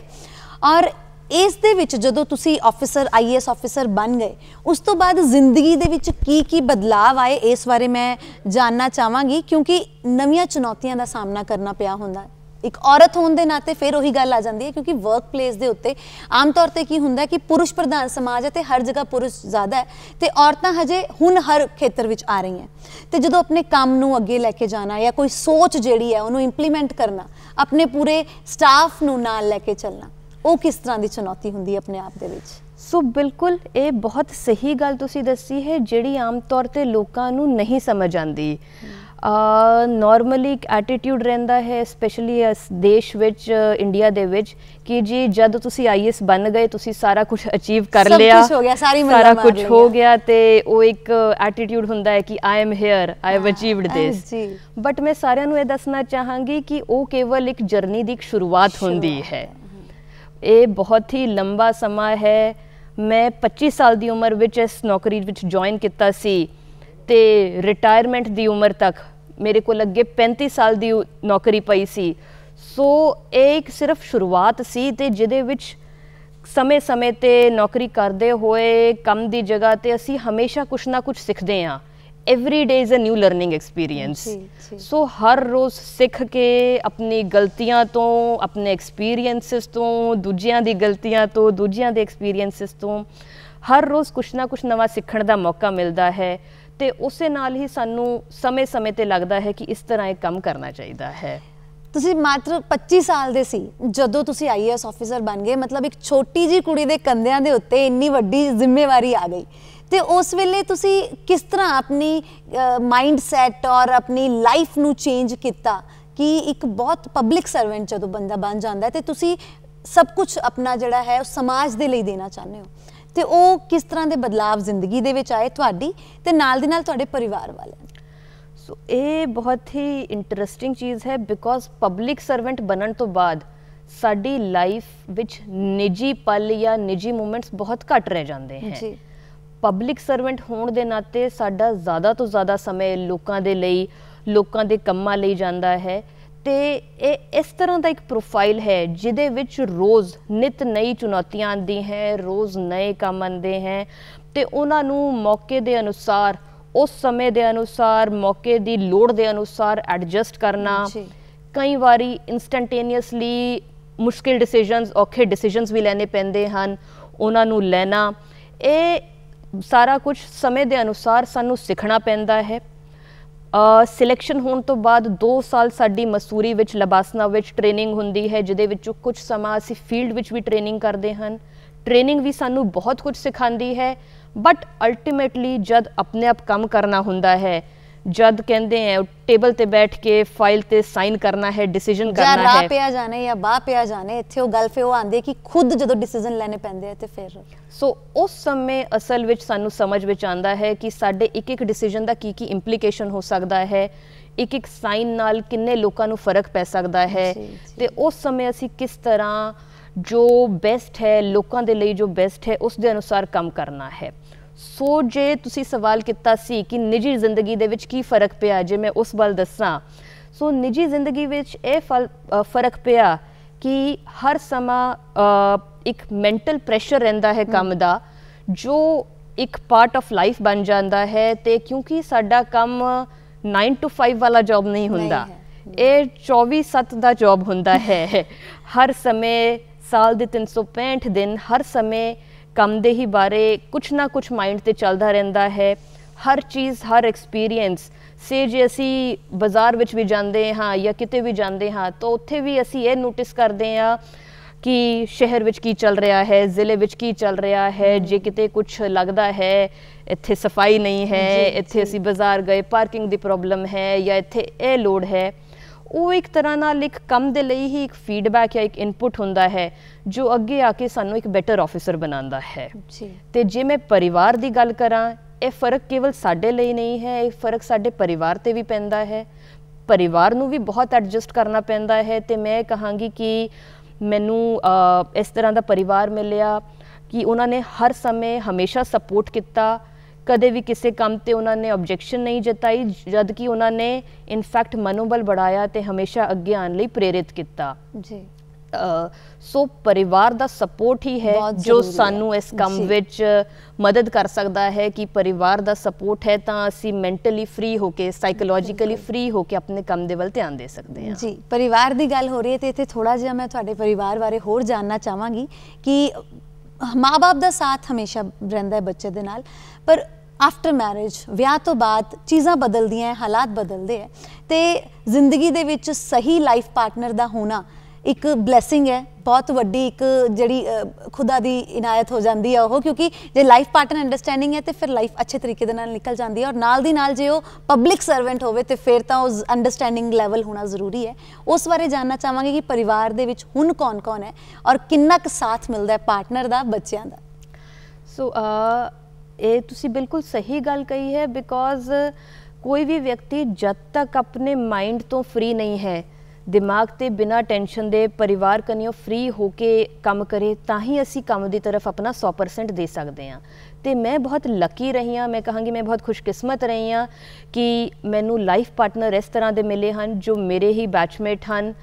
ਔਰ ਇਸ ਦੇ ਵਿੱਚ ਜਦੋਂ ਤੁਸੀਂ ਆਫਿਸਰ IAS ਆਫਿਸਰ ਬਣ ਗਏ, ਉਸ ਤੋਂ ਬਾਅਦ ਜ਼ਿੰਦਗੀ ਦੇ ਵਿੱਚ ਕੀ ਬਦਲਾਵ ਆਏ, ਇਸ ਬਾਰੇ ਮੈਂ ਜਾਣਨਾ ਚਾਹਾਂਗੀ, ਕਿਉਂਕਿ ਨਵੀਆਂ ਚੁਣੌਤੀਆਂ ਦਾ ਸਾਹਮਣਾ ਕਰਨਾ ਪਿਆ ਹੁੰਦਾ। ਇੱਕ ਔਰਤ ਹੋਣ ਦੇ ਨਾਤੇ ਫਿਰ ਉਹੀ ਗੱਲ ਆ ਜਾਂਦੀ ਹੈ, ਕਿਉਂਕਿ ਵਰਕ ਪਲੇਸ ਦੇ ਉੱਤੇ ਆਮ ਤੌਰ 'ਤੇ ਕੀ ਹੁੰਦਾ ਕਿ ਪੁਰਸ਼ ਪ੍ਰਧਾਨ ਸਮਾਜ ਹੈ ਅਤੇ ਹਰ ਜਗ੍ਹਾ ਪੁਰਸ਼ ਜ਼ਿਆਦਾ ਹੈ, ਅਤੇ ਔਰਤਾਂ ਹਜੇ ਹੁਣ ਹਰ ਖੇਤਰ ਵਿੱਚ ਆ ਰਹੀਆਂ। ਅਤੇ ਜਦੋਂ ਆਪਣੇ ਕੰਮ ਨੂੰ ਅੱਗੇ ਲੈ ਕੇ ਜਾਣਾ ਜਾਂ ਕੋਈ ਸੋਚ ਜਿਹੜੀ ਹੈ ਉਹਨੂੰ ਇੰਪਲੀਮੈਂਟ ਕਰਨਾ, ਆਪਣੇ ਪੂਰੇ ਸਟਾਫ ਨੂੰ ਨਾਲ ਲੈ ਕੇ ਚੱਲਣਾ, ਉਹ ਕਿਸ ਤਰ੍ਹਾਂ ਦੀ ਚੁਣੌਤੀ ਹੁੰਦੀ ਹੈ ਆਪਣੇ ਆਪ ਦੇ ਵਿੱਚ? ਸੋ ਬਿਲਕੁਲ ਇਹ ਬਹੁਤ ਸਹੀ ਗੱਲ ਤੁਸੀਂ ਦੱਸੀ ਹੈ, ਜਿਹੜੀ ਆਮ ਤੌਰ 'ਤੇ ਲੋਕਾਂ ਨੂੰ ਨਹੀਂ ਸਮਝ ਆਉਂਦੀ। ਨੋਰਮਲੀ ਇੱਕ ਐਟੀਟਿਊਡ ਰਹਿੰਦਾ ਹੈ, ਸਪੈਸ਼ਲੀ ਇਸ ਦੇਸ਼ ਵਿੱਚ, ਇੰਡੀਆ ਦੇ ਵਿੱਚ, ਕਿ ਜੀ ਜਦ ਤੁਸੀਂ IAS ਬਣ ਗਏ ਤੁਸੀਂ ਸਾਰਾ ਕੁਝ ਅਚੀਵ ਕਰ ਲਿਆ, ਸਾਰਾ ਕੁਝ ਹੋ ਗਿਆ, ਤੇ ਉਹ ਇੱਕ ਐਟੀਟਿਊਡ ਹੁੰਦਾ ਹੈ ਕਿ I am here, I have achieved this. But ਮੈਂ ਸਾਰਿਆਂ ਨੂੰ ਇਹ ਦੱਸਣਾ ਚਾਹਾਂਗੀ ਕਿ ਉਹ ਕੇਵਲ ਇੱਕ ਜਰਨੀ ਦੀ ਇੱਕ ਸ਼ੁਰੂਆਤ ਹੁੰਦੀ ਹੈ। ਇਹ ਬਹੁਤ ਹੀ ਲੰਬਾ ਸਮਾਂ ਹੈ। ਮੈਂ 25 ਸਾਲ ਦੀ ਉਮਰ ਵਿੱਚ ਇਸ ਨੌਕਰੀ ਵਿੱਚ ਜੁਆਇਨ ਕੀਤਾ ਸੀ, ਤੇ ਰਿਟਾਇਰਮੈਂਟ ਦੀ ਉਮਰ ਤੱਕ ਮੇਰੇ ਕੋਲ ਅੱਗੇ 35 ਸਾਲ ਦੀ ਨੌਕਰੀ ਪਈ ਸੀ। ਸੋ ਇਹ ਇੱਕ ਸਿਰਫ ਸ਼ੁਰੂਆਤ ਸੀ, ਤੇ ਜਿਹਦੇ ਵਿੱਚ ਸਮੇਂ-ਸਮੇਂ 'ਤੇ ਨੌਕਰੀ ਕਰਦੇ ਹੋਏ ਕੰਮ ਦੀ ਜਗ੍ਹਾ 'ਤੇ ਅਸੀਂ ਹਮੇਸ਼ਾ ਕੁਛ ਨਾ ਕੁਛ ਸਿੱਖਦੇ ਹਾਂ। Every day is a new learning experience. So ਹਰ ਰੋਜ਼ ਸਿੱਖ ਕੇ ਆਪਣੀ ਗਲਤੀਆਂ ਤੋਂ, ਆਪਣੇ ਐਕਸਪੀਰੀਅੰਸਿਸ ਤੋਂ, ਦੂਜਿਆਂ ਦੀ ਗਲਤੀਆਂ ਤੋਂ, ਦੂਜਿਆਂ ਦੇ ਐਕਸਪੀਰੀਅੰਸਿਸ ਤੋਂ ਹਰ ਰੋਜ਼ ਕੁਛ ਨਾ ਕੁਛ ਨਵਾਂ ਸਿੱਖਣ ਦਾ ਮੌਕਾ ਮਿਲਦਾ ਹੈ, ਤੇ ਉਸੇ ਨਾਲ ਹੀ ਸਾਨੂੰ ਸਮੇਂ-ਸਮੇਂ 'ਤੇ ਲੱਗਦਾ ਹੈ ਕਿ ਇਸ ਤਰ੍ਹਾਂ ਇਹ ਕੰਮ ਕਰਨਾ ਚਾਹੀਦਾ ਹੈ। ਤੁਸੀਂ ਮਾਤਰ 25 ਸਾਲ ਦੇ ਸੀ ਜਦੋਂ ਤੁਸੀਂ IAS ਆਫਿਸਰ ਬਣ ਗਏ, ਮਤਲਬ ਇੱਕ ਛੋਟੀ ਜਿਹੀ ਕੁੜੀ ਦੇ ਕੰਧਿਆਂ ਦੇ ਉੱਤੇ ਇੰਨੀ ਵੱਡੀ ਜ਼ਿੰਮੇਵਾਰੀ ਆ ਗਈ। ਤੇ ਉਸ ਵੇਲੇ ਤੁਸੀਂ ਕਿਸ ਤਰ੍ਹਾਂ ਆਪਣੀ ਮਾਈਂਡ ਸੈਟ ਔਰ ਆਪਣੀ ਲਾਈਫ ਨੂੰ ਚੇਂਜ ਕੀਤਾ ਕਿ ਇੱਕ ਬਹੁਤ ਪਬਲਿਕ ਸਰਵੈਂਟ ਜਦੋਂ ਬੰਦਾ ਬਣ ਜਾਂਦਾ ਤੇ ਤੁਸੀਂ ਸਭ ਕੁਝ ਆਪਣਾ ਜਿਹੜਾ ਹੈ ਉਹ ਸਮਾਜ ਦੇ ਲਈ ਦੇਣਾ ਚਾਹੁੰਦੇ ਹੋ, ਤੇ ਉਹ ਕਿਸ ਤਰ੍ਹਾਂ ਦੇ ਬਦਲਾਵ ਜ਼ਿੰਦਗੀ ਦੇ ਵਿੱਚ ਆਏ ਤੁਹਾਡੀ ਤੇ ਨਾਲ ਦੀ ਨਾਲ ਤੁਹਾਡੇ ਪਰਿਵਾਰ ਵਾਲਿਆਂ? ਸੋ ਇਹ ਬਹੁਤ ਹੀ ਇੰਟਰਸਟਿੰਗ ਚੀਜ਼ ਹੈ, ਬਿਕੋਜ਼ ਪਬਲਿਕ ਸਰਵੈਂਟ ਬਣਨ ਤੋਂ ਬਾਅਦ ਸਾਡੀ ਲਾਈਫ ਵਿੱਚ ਨਿੱਜੀ ਪਲ ਜਾਂ ਨਿੱਜੀ ਮੂਮੈਂਟਸ ਬਹੁਤ ਘੱਟ ਰਹਿ ਜਾਂਦੇ ਹੈ। ਪਬਲਿਕ ਸਰਵੈਂਟ ਹੋਣ ਦੇ ਨਾਤੇ ਸਾਡਾ ਜ਼ਿਆਦਾ ਤੋਂ ਜ਼ਿਆਦਾ ਸਮੇਂ ਲੋਕਾਂ ਦੇ ਲਈ, ਲੋਕਾਂ ਦੇ ਕੰਮਾਂ ਲਈ ਜਾਂਦਾ ਹੈ, ਤੇ ਇਹ ਇਸ ਤਰ੍ਹਾਂ ਦਾ ਇੱਕ ਪ੍ਰੋਫਾਈਲ ਹੈ ਜਿਹਦੇ ਵਿੱਚ ਰੋਜ਼ ਨਿਤ ਨਈ ਚੁਣੌਤੀਆਂ ਆਉਂਦੀ ਹੈ, ਰੋਜ਼ ਨਏ ਕੰਮ ਆਉਂਦੇ ਹੈ, ਤੇ ਉਹਨਾਂ ਨੂੰ ਮੌਕੇ ਦੇ ਅਨੁਸਾਰ, ਉਸ ਸਮੇਂ ਦੇ ਅਨੁਸਾਰ, ਮੌਕੇ ਦੀ ਲੋੜ ਦੇ ਅਨੁਸਾਰ ਐਡਜਸਟ ਕਰਨਾ। ਕਈ ਵਾਰੀ ਇੰਸਟੈਂਟੇਨੀਅਸਲੀ ਮੁਸ਼ਕਿਲ ਡਿਸੀਜਨਸ, ਔਖੇ ਡਿਸੀਜਨਸ ਵੀ ਲੈਣੇ ਪੈਂਦੇ ਹਨ, ਉਹਨਾਂ ਨੂੰ ਲੈਣਾ। ਇਹ ਸਾਰਾ ਕੁਝ ਸਮੇਂ ਦੇ ਅਨੁਸਾਰ ਸਾਨੂੰ ਸਿੱਖਣਾ ਪੈਂਦਾ ਹੈ। ਸਿਲੈਕਸ਼ਨ ਹੋਣ ਤੋਂ ਬਾਅਦ 2 ਸਾਲ ਸਾਡੀ ਮਸੂਰੀ ਵਿੱਚ, ਲਬਾਸਨਾ ਵਿੱਚ ਟ੍ਰੇਨਿੰਗ ਹੁੰਦੀ ਹੈ, ਜਿਹਦੇ ਵਿੱਚੋਂ ਕੁਝ ਸਮਾਂ ਅਸੀਂ ਫੀਲਡ ਵਿੱਚ ਵੀ ਟ੍ਰੇਨਿੰਗ ਕਰਦੇ ਹਨ। ਟ੍ਰੇਨਿੰਗ ਵੀ ਸਾਨੂੰ ਬਹੁਤ ਕੁਝ ਸਿਖਾਉਂਦੀ ਹੈ, ਬਟ ਅਲਟੀਮੇਟਲੀ ਜਦ ਆਪਣੇ ਆਪ ਕੰਮ ਕਰਨਾ ਹੁੰਦਾ ਹੈ, ਜਦ ਕਹਿੰਦੇ ਹੈ ਟੇਬਲ ਤੇ ਬੈਠ ਕੇ ਫਾਈਲ ਤੇ ਸਾਈਨ ਕਰਨਾ ਹੈ, ਡਿਸੀਜਨ ਕਰਨਾ ਹੈ, ਜਾਂ ਰਾਹ ਪਿਆ ਜਾਣੇ ਜਾਂ ਬਾਹ ਪਿਆ ਜਾਣੇ, ਇੱਥੇ ਉਹ ਗੱਲ ਫਿਰ ਉਹ ਆਉਂਦੀ ਹੈ ਕਿ ਖੁਦ ਜਦੋਂ ਡਿਸੀਜਨ ਲੈਣੇ ਪੈਂਦੇ ਆ ਤੇ ਫਿਰ ਸੋ ਉਸ ਸਮੇਂ ਅਸਲ ਵਿੱਚ ਸਾਨੂੰ ਸਮਝ ਵਿੱਚ ਆਉਂਦਾ ਹੈ ਕਿ ਸਾਡੇ ਇੱਕ ਡਿਸੀਜਨ ਦਾ ਕੀ ਇੰਪਲੀਕੇਸ਼ਨ ਹੋ ਸਕਦਾ ਹੈ, ਇੱਕ ਸਾਈਨ ਨਾਲ ਕਿੰਨੇ ਲੋਕਾਂ ਨੂੰ ਫਰਕ ਪੈ ਸਕਦਾ ਹੈ, ਤੇ ਉਸ ਸਮੇਂ ਅਸੀਂ ਕਿਸ ਤਰ੍ਹਾਂ ਜੋ ਬੈਸਟ ਹੈ, ਲੋਕਾਂ ਦੇ ਲਈ ਜੋ ਬੈਸਟ ਹੈ, ਉਸ ਦੇ ਅਨੁਸਾਰ ਕੰਮ ਕਰਨਾ ਹੈ। ਸੋ ਜੇ ਤੁਸੀਂ ਸਵਾਲ ਕੀਤਾ ਸੀ ਕਿ ਨਿੱਜੀ ਜ਼ਿੰਦਗੀ ਦੇ ਵਿੱਚ ਕੀ ਫਰਕ ਪਿਆ, ਜੇ ਮੈਂ ਉਸ ਵੱਲ ਦੱਸਾਂ, ਸੋ ਨਿੱਜੀ ਜ਼ਿੰਦਗੀ ਵਿੱਚ ਇਹ ਫਰਕ ਪਿਆ ਕਿ ਹਰ ਸਮਾਂ ਇੱਕ ਮੈਂਟਲ ਪ੍ਰੈਸ਼ਰ ਰਹਿੰਦਾ ਹੈ ਕੰਮ ਦਾ, ਜੋ ਇੱਕ ਪਾਰਟ ਆਫ ਲਾਈਫ ਬਣ ਜਾਂਦਾ ਹੈ। ਤੇ ਕਿਉਂਕਿ ਸਾਡਾ ਕੰਮ 9 to 5 ਵਾਲਾ ਜੌਬ ਨਹੀਂ ਹੁੰਦਾ, ਇਹ 24/7 ਦਾ ਜੌਬ ਹੁੰਦਾ ਹੈ। ਹਰ ਸਮੇਂ ਸਾਲ ਦੇ 365 ਦਿਨ ਹਰ ਸਮੇਂ ਕੰਮ ਦੇ ਹੀ ਬਾਰੇ ਕੁਛ ਨਾ ਕੁਛ ਮਾਈਂਡ ਤੇ ਚੱਲਦਾ ਰਹਿੰਦਾ ਹੈ। ਹਰ ਚੀਜ਼, ਹਰ ਐਕਸਪੀਰੀਅੰਸ ਸੇ ਜੇ ਅਸੀਂ ਬਾਜ਼ਾਰ ਵਿੱਚ ਵੀ ਜਾਂਦੇ ਹਾਂ ਜਾਂ ਕਿਤੇ ਵੀ ਜਾਂਦੇ ਹਾਂ ਤਾਂ ਉੱਥੇ ਵੀ ਅਸੀਂ ਇਹ ਨੋਟਿਸ ਕਰਦੇ ਹਾਂ ਕਿ ਸ਼ਹਿਰ ਵਿੱਚ ਕੀ ਚੱਲ ਰਿਹਾ ਹੈ, ਜ਼ਿਲ੍ਹੇ ਵਿੱਚ ਕੀ ਚੱਲ ਰਿਹਾ ਹੈ। ਜੇ ਕਿਤੇ ਕੁਛ ਲੱਗਦਾ ਹੈ ਇੱਥੇ ਸਫਾਈ ਨਹੀਂ ਹੈ, ਇੱਥੇ ਅਸੀਂ ਬਾਜ਼ਾਰ ਗਏ ਪਾਰਕਿੰਗ ਦੀ ਪ੍ਰੋਬਲਮ ਹੈ ਜਾਂ ਇੱਥੇ ਇਹ ਲੋੜ ਹੈ, ਉਹ ਇੱਕ ਤਰ੍ਹਾਂ ਨਾਲ ਇੱਕ ਕੰਮ ਦੇ ਲਈ ਹੀ ਇੱਕ ਫੀਡਬੈਕ ਜਾਂ ਇੱਕ ਇਨਪੁਟ ਹੁੰਦਾ ਹੈ ਜੋ ਅੱਗੇ ਆ ਕੇ ਸਾਨੂੰ ਇੱਕ ਬੈਟਰ ਆਫਿਸਰ ਬਣਾਉਂਦਾ ਹੈ। ਤੇ ਜੇ ਮੈਂ ਪਰਿਵਾਰ ਦੀ ਗੱਲ ਕਰਾਂ, ਇਹ ਫਰਕ ਕੇਵਲ ਸਾਡੇ ਲਈ ਨਹੀਂ ਹੈ, ਇਹ ਫਰਕ ਸਾਡੇ ਪਰਿਵਾਰ ਤੇ ਵੀ ਪੈਂਦਾ ਹੈ। ਪਰਿਵਾਰ ਨੂੰ ਵੀ ਬਹੁਤ ਐਡਜਸਟ ਕਰਨਾ ਪੈਂਦਾ ਹੈ। ਤੇ ਮੈਂ ਕਹਾਂਗੀ ਕਿ ਮੈਨੂੰ ਇਸ ਤਰ੍ਹਾਂ ਦਾ ਪਰਿਵਾਰ ਮਿਲਿਆ ਕਿ ਉਹਨਾਂ ਨੇ ਹਰ ਸਮੇਂ ਹਮੇਸ਼ਾ ਸਪੋਰਟ ਕੀਤਾ, ਕਦੇ ਵੀ ਕਿਸੇ ਕੰਮ ਤੇ ਉਹਨਾਂ ਨੇ ਆਬਜੈਕਸ਼ਨ ਨਹੀਂ ਜਤਾਈ, ਜਦ ਕਿ ਉਹਨਾਂ ਨੇ ਇਨਫੈਕਟ ਮਨੋਬਲ बढ़ाया ਤੇ ਹਮੇਸ਼ਾ ਅੱਗੇ ਆਉਣ ਲਈ ਪ੍ਰੇਰਿਤ ਕੀਤਾ। ਜੀ ਸੋ ਪਰਿਵਾਰ ਦਾ ਸਪੋਰਟ ਹੀ ਹੈ ਜੋ ਸਾਨੂੰ ਇਸ ਕੰਮ ਵਿੱਚ ਮਦਦ ਕਰ ਸਕਦਾ ਹੈ ਕਿ ਪਰਿਵਾਰ ਦਾ ਸਪੋਰਟ ਹੈ ਤਾਂ ਅਸੀਂ ਮੈਂਟਲੀ ਫ੍ਰੀ ਹੋ ਕੇ, ਸਾਈਕੋਲੋਜੀਕਲੀ ਫ੍ਰੀ ਹੋ ਕੇ ਆਪਣੇ ਕੰਮ ਦੇ ਵੱਲ ਧਿਆਨ ਦੇ ਸਕਦੇ ਹਾਂ। ਜੀ, ਪਰਿਵਾਰ ਦੀ ਗੱਲ ਹੋ ਰਹੀ ਹੈ ਤੇ ਇੱਥੇ ਥੋੜਾ ਜਿਹਾ ਮੈਂ ਤੁਹਾਡੇ ਪਰਿਵਾਰ ਬਾਰੇ ਹੋਰ ਜਾਨਣਾ ਚਾਹਾਂਗੀ ਕਿ ਮਾਂ-ਬਾਪ ਦਾ ਸਾਥ ਹਮੇਸ਼ਾ ਰਹਿੰਦਾ ਹੈ ਬੱਚੇ ਦੇ ਨਾਲ, ਪਰ आफ्टर मैरिज ਵਿਆਹ ਤੋਂ ਬਾਅਦ ਚੀਜ਼ਾਂ ਬਦਲਦੀਆਂ ਹੈ, ਹਾਲਾਤ ਬਦਲਦੇ ਹੈ ਤੇ ਜ਼ਿੰਦਗੀ ਦੇ ਵਿੱਚ ਸਹੀ ਲਾਈਫ ਪਾਰਟਨਰ ਦਾ ਹੋਣਾ ਇੱਕ ਬਲੈਸਿੰਗ ਹੈ, ਬਹੁਤ ਵੱਡੀ ਇੱਕ ਜਿਹੜੀ ਖੁਦਾ ਦੀ ਇਨਾਇਤ ਹੋ ਜਾਂਦੀ ਹੈ ਉਹ, ਕਿਉਂਕਿ ਜੇ ਲਾਈਫ ਪਾਰਟਨਰ ਅੰਡਰਸਟੈਂਡਿੰਗ ਹੈ ਤੇ ਫਿਰ ਲਾਈਫ ਅੱਛੇ ਤਰੀਕੇ ਦੇ ਨਾਲ ਨਿਕਲ ਜਾਂਦੀ ਹੈ। ਔਰ ਨਾਲ ਦੀ ਨਾਲ ਜੇ ਉਹ ਪਬਲਿਕ ਸਰਵੈਂਟ ਹੋਵੇ ਤੇ ਫਿਰ ਤਾਂ ਉਹ ਅੰਡਰਸਟੈਂਡਿੰਗ ਲੈਵਲ ਹੋਣਾ ਜ਼ਰੂਰੀ ਹੈ। ਉਸ ਬਾਰੇ ਜਾਨਣਾ ਚਾਹਾਂਗੇ ਕਿ ਪਰਿਵਾਰ ਦੇ ਵਿੱਚ ਹੁਣ ਕੌਣ-ਕੌਣ ਹੈ ਔਰ ਕਿੰਨਾ ਕੁ ਸਾਥ ਮਿਲਦਾ ਹੈ ਪਾਰਟਨਰ ਦਾ, ਬੱਚਿਆਂ ਦਾ। ਸੋ ਇਹ ਤੁਸੀਂ ਬਿਲਕੁਲ ਸਹੀ ਗੱਲ ਕਹੀ ਹੈ, ਬਿਕੋਜ਼ ਕੋਈ ਵੀ ਵਿਅਕਤੀ ਜਦ ਤੱਕ ਆਪਣੇ ਮਾइंड ਤੋਂ ਫ੍ਰੀ ਨਹੀਂ ਹੈ, ਦਿਮਾਗ ਤੇ ਬਿਨਾਂ ਟੈਨਸ਼ਨ ਦੇ ਪਰਿਵਾਰ ਕਨੀਓ ਫ੍ਰੀ ਹੋ ਕੇ ਕੰਮ ਕਰੇ ਤਾਂ ਹੀ ਅਸੀਂ ਕੰਮ ਦੀ ਤਰਫ ਆਪਣਾ 100% ਦੇ ਸਕਦੇ ਹਾਂ। ਤੇ ਮੈਂ ਬਹੁਤ ਲੱਕੀ ਰਹੀ ਹਾਂ, ਮੈਂ ਕਹਾਂਗੀ ਮੈਂ ਬਹੁਤ ਖੁਸ਼ਕਿਸਮਤ ਰਹੀ ਹਾਂ ਕਿ ਮੈਨੂੰ ਲਾਈਫ ਪਾਰਟਨਰ ਇਸ ਤਰ੍ਹਾਂ ਦੇ ਮਿਲੇ ਹਨ ਜੋ ਮੇਰੇ ਹੀ ਬੈਚਮੇਟ ਹਨ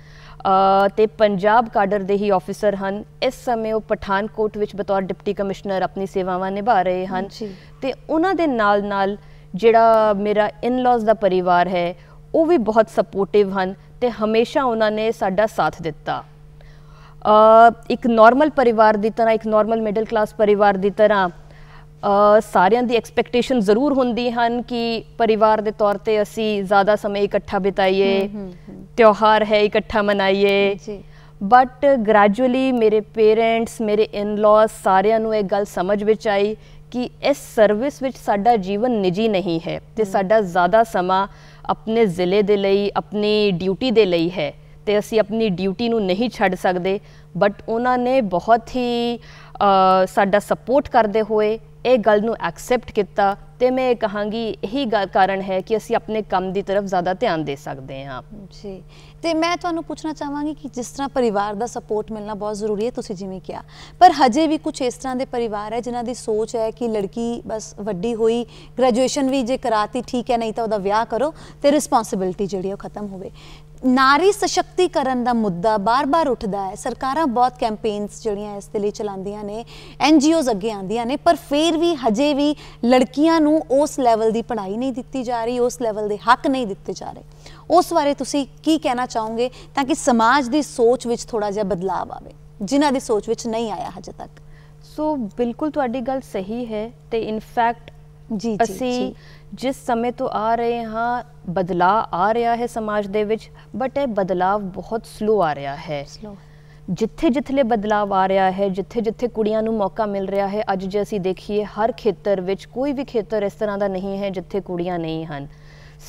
ਤੇ ਪੰਜਾਬ ਕਾਡਰ ਦੇ ਹੀ ਆਫਿਸਰ ਹਨ। ਇਸ ਸਮੇਂ ਉਹ ਪਠਾਨਕੋਟ ਵਿੱਚ ਬਤੌਰ ਡਿਪਟੀ ਕਮਿਸ਼ਨਰ ਆਪਣੀ ਸੇਵਾਵਾਂ ਨਿਭਾ ਰਹੇ ਹਨ ਤੇ ਉਹਨਾਂ ਦੇ ਨਾਲ ਨਾਲ ਜਿਹੜਾ ਮੇਰਾ ਇਨ-ਲॉज ਦਾ ਪਰਿਵਾਰ ਹੈ ਉਹ ਵੀ ਬਹੁਤ ਸਪੋਰਟਿਵ ਹਨ ਤੇ ਹਮੇਸ਼ਾ ਉਹਨਾਂ ਨੇ ਸਾਡਾ ਸਾਥ ਦਿੱਤਾ। ਇੱਕ ਨੋਰਮਲ ਪਰਿਵਾਰ ਦੀ ਤਰ੍ਹਾਂ, ਇੱਕ ਨੋਰਮਲ ਮਿਡਲ ਕਲਾਸ ਪਰਿਵਾਰ ਦੀ ਤਰ੍ਹਾਂ ਸਾਰਿਆਂ ਦੀ ਐਕਸਪੈਕਟੇਸ਼ਨ ਜ਼ਰੂਰ ਹੁੰਦੀ ਹਨ ਕਿ ਪਰਿਵਾਰ ਦੇ ਤੌਰ ਤੇ ਅਸੀਂ ਜ਼ਿਆਦਾ ਸਮੇਂ ਇਕੱਠਾ ਬਿਤਾਈਏ, ਤਿਉਹਾਰ ਹੈ ਇਕੱਠਾ ਮਨਾਈਏ, ਬਟ ਗ੍ਰੈਜੂਅਲੀ ਮੇਰੇ ਪੇਰੈਂਟਸ, ਮੇਰੇ ਇਨ-ਲॉज ਸਾਰਿਆਂ ਨੂੰ ਇਹ ਗੱਲ ਸਮਝ ਵਿੱਚ ਆਈ ਕਿ ਇਸ ਸਰਵਿਸ ਵਿੱਚ ਸਾਡਾ ਜੀਵਨ ਨਿੱਜੀ ਨਹੀਂ ਹੈ ਤੇ ਸਾਡਾ ਜ਼ਿਆਦਾ ਸਮਾਂ ਆਪਣੇ ਜ਼ਿਲ੍ਹੇ ਦੇ ਲਈ, ਆਪਣੀ ਡਿਊਟੀ ਦੇ ਲਈ ਹੈ ਤੇ ਅਸੀਂ ਆਪਣੀ ਡਿਊਟੀ ਨੂੰ ਨਹੀਂ ਛੱਡ ਸਕਦੇ। ਬਟ ਉਹਨਾਂ ਨੇ ਬਹੁਤ ਹੀ ਸਾਡਾ ਸਪੋਰਟ ਕਰਦੇ ਹੋਏ ਇਹ ਗੱਲ ਨੂੰ ਐਕਸੈਪਟ ਕੀਤਾ ਤੇ ਮੈਂ ਇਹ ਕਹਾਂਗੀ ਇਹੀ ਕਾਰਨ ਹੈ ਕਿ ਅਸੀਂ ਆਪਣੇ ਕੰਮ ਦੀ ਤਰਫ ਜ਼ਿਆਦਾ ਧਿਆਨ ਦੇ ਸਕਦੇ ਹਾਂ। ਜੀ, ਤੇ ਮੈਂ ਤੁਹਾਨੂੰ ਪੁੱਛਣਾ ਚਾਹਾਂਗੀ ਕਿ ਜਿਸ ਤਰ੍ਹਾਂ ਪਰਿਵਾਰ ਦਾ ਸਪੋਰਟ ਮਿਲਣਾ ਬਹੁਤ ਜ਼ਰੂਰੀ ਹੈ, ਤੁਸੀਂ ਜਿਵੇਂ ਕਿਹਾ, ਪਰ ਹਜੇ ਵੀ ਕੁਝ ਇਸ ਤਰ੍ਹਾਂ ਦੇ ਪਰਿਵਾਰ ਹੈ ਜਿਨ੍ਹਾਂ ਦੀ ਸੋਚ ਹੈ ਕਿ ਲੜਕੀ ਬਸ ਵੱਡੀ ਹੋਈ, ਗ੍ਰੈਜੂਏਸ਼ਨ ਵੀ ਜੇ ਕਰਾਤੀ ਠੀਕ ਹੈ, ਨਹੀਂ ਤਾਂ ਉਹਦਾ ਵਿਆਹ ਕਰੋ ਤੇ ਰਿਸਪੌਂਸਿਬਿਲਿਟੀ ਜਿਹੜੀ ਉਹ ਖਤਮ ਹੋਵੇ। ਨਾਰੀ ਸਸ਼ਕਤੀਕਰਨ ਦਾ ਮੁੱਦਾ ਬਾਰ-ਬਾਰ ਉੱਠਦਾ ਹੈ, ਸਰਕਾਰਾਂ ਬਹੁਤ ਕੈਂਪੇਨਸ ਜਿਹੜੀਆਂ ਇਸ ਦੇ ਲਈ ਚਲਾਉਂਦੀਆਂ ਨੇ, NGOs ਅੱਗੇ ਆਉਂਦੀਆਂ ਨੇ, ਪਰ ਫਿਰ ਵੀ ਹਜੇ ਵੀ ਲੜਕੀਆਂ ਨੂੰ ਉਸ ਲੈਵਲ ਦੀ ਪੜ੍ਹਾਈ ਨਹੀਂ ਦਿੱਤੀ ਜਾ ਰਹੀ, ਉਸ ਲੈਵਲ ਦੇ ਹੱਕ ਨਹੀਂ ਦਿੱਤੇ ਜਾ ਰਹੇ। ਉਸ ਬਾਰੇ ਤੁਸੀਂ ਕੀ ਕਹਿਣਾ ਚਾਹੋਗੇ ਤਾਂ ਕਿ ਸਮਾਜ ਦੀ ਸੋਚ ਵਿੱਚ ਥੋੜਾ ਜਿਹਾ ਬਦਲਾਵ ਆਵੇ, ਜਿਨ੍ਹਾਂ ਦੀ ਸੋਚ ਵਿੱਚ ਨਹੀਂ ਆਇਆ ਹਜੇ ਤੱਕ? ਸੋ ਬਿਲਕੁਲ ਤੁਹਾਡੀ ਗੱਲ ਸਹੀ ਹੈ ਤੇ ਇਨਫੈਕਟ ਅਸੀਂ ਜਿਸ ਸਮੇਂ ਤੋਂ ਆ ਰਹੇ ਹਾਂ ਬਦਲਾਅ ਆ ਰਿਹਾ ਹੈ ਸਮਾਜ ਦੇ ਵਿੱਚ, ਬਟ ਇਹ ਬਦਲਾਅ ਬਹੁਤ ਸਲੋ ਆ ਰਿਹਾ ਹੈ। ਜਿੱਥੇ ਜਿੱਥੇ ਬਦਲਾਅ ਆ ਰਿਹਾ ਹੈ, ਜਿੱਥੇ ਜਿੱਥੇ ਕੁੜੀਆਂ ਨੂੰ ਮੌਕਾ ਮਿਲ ਰਿਹਾ ਹੈ, ਅੱਜ ਜੇ ਅਸੀਂ ਦੇਖੀਏ ਹਰ ਖੇਤਰ ਵਿੱਚ ਕੋਈ ਵੀ ਖੇਤਰ ਇਸ ਤਰ੍ਹਾਂ ਦਾ ਨਹੀਂ ਹੈ ਜਿੱਥੇ ਕੁੜੀਆਂ ਨਹੀਂ ਹਨ।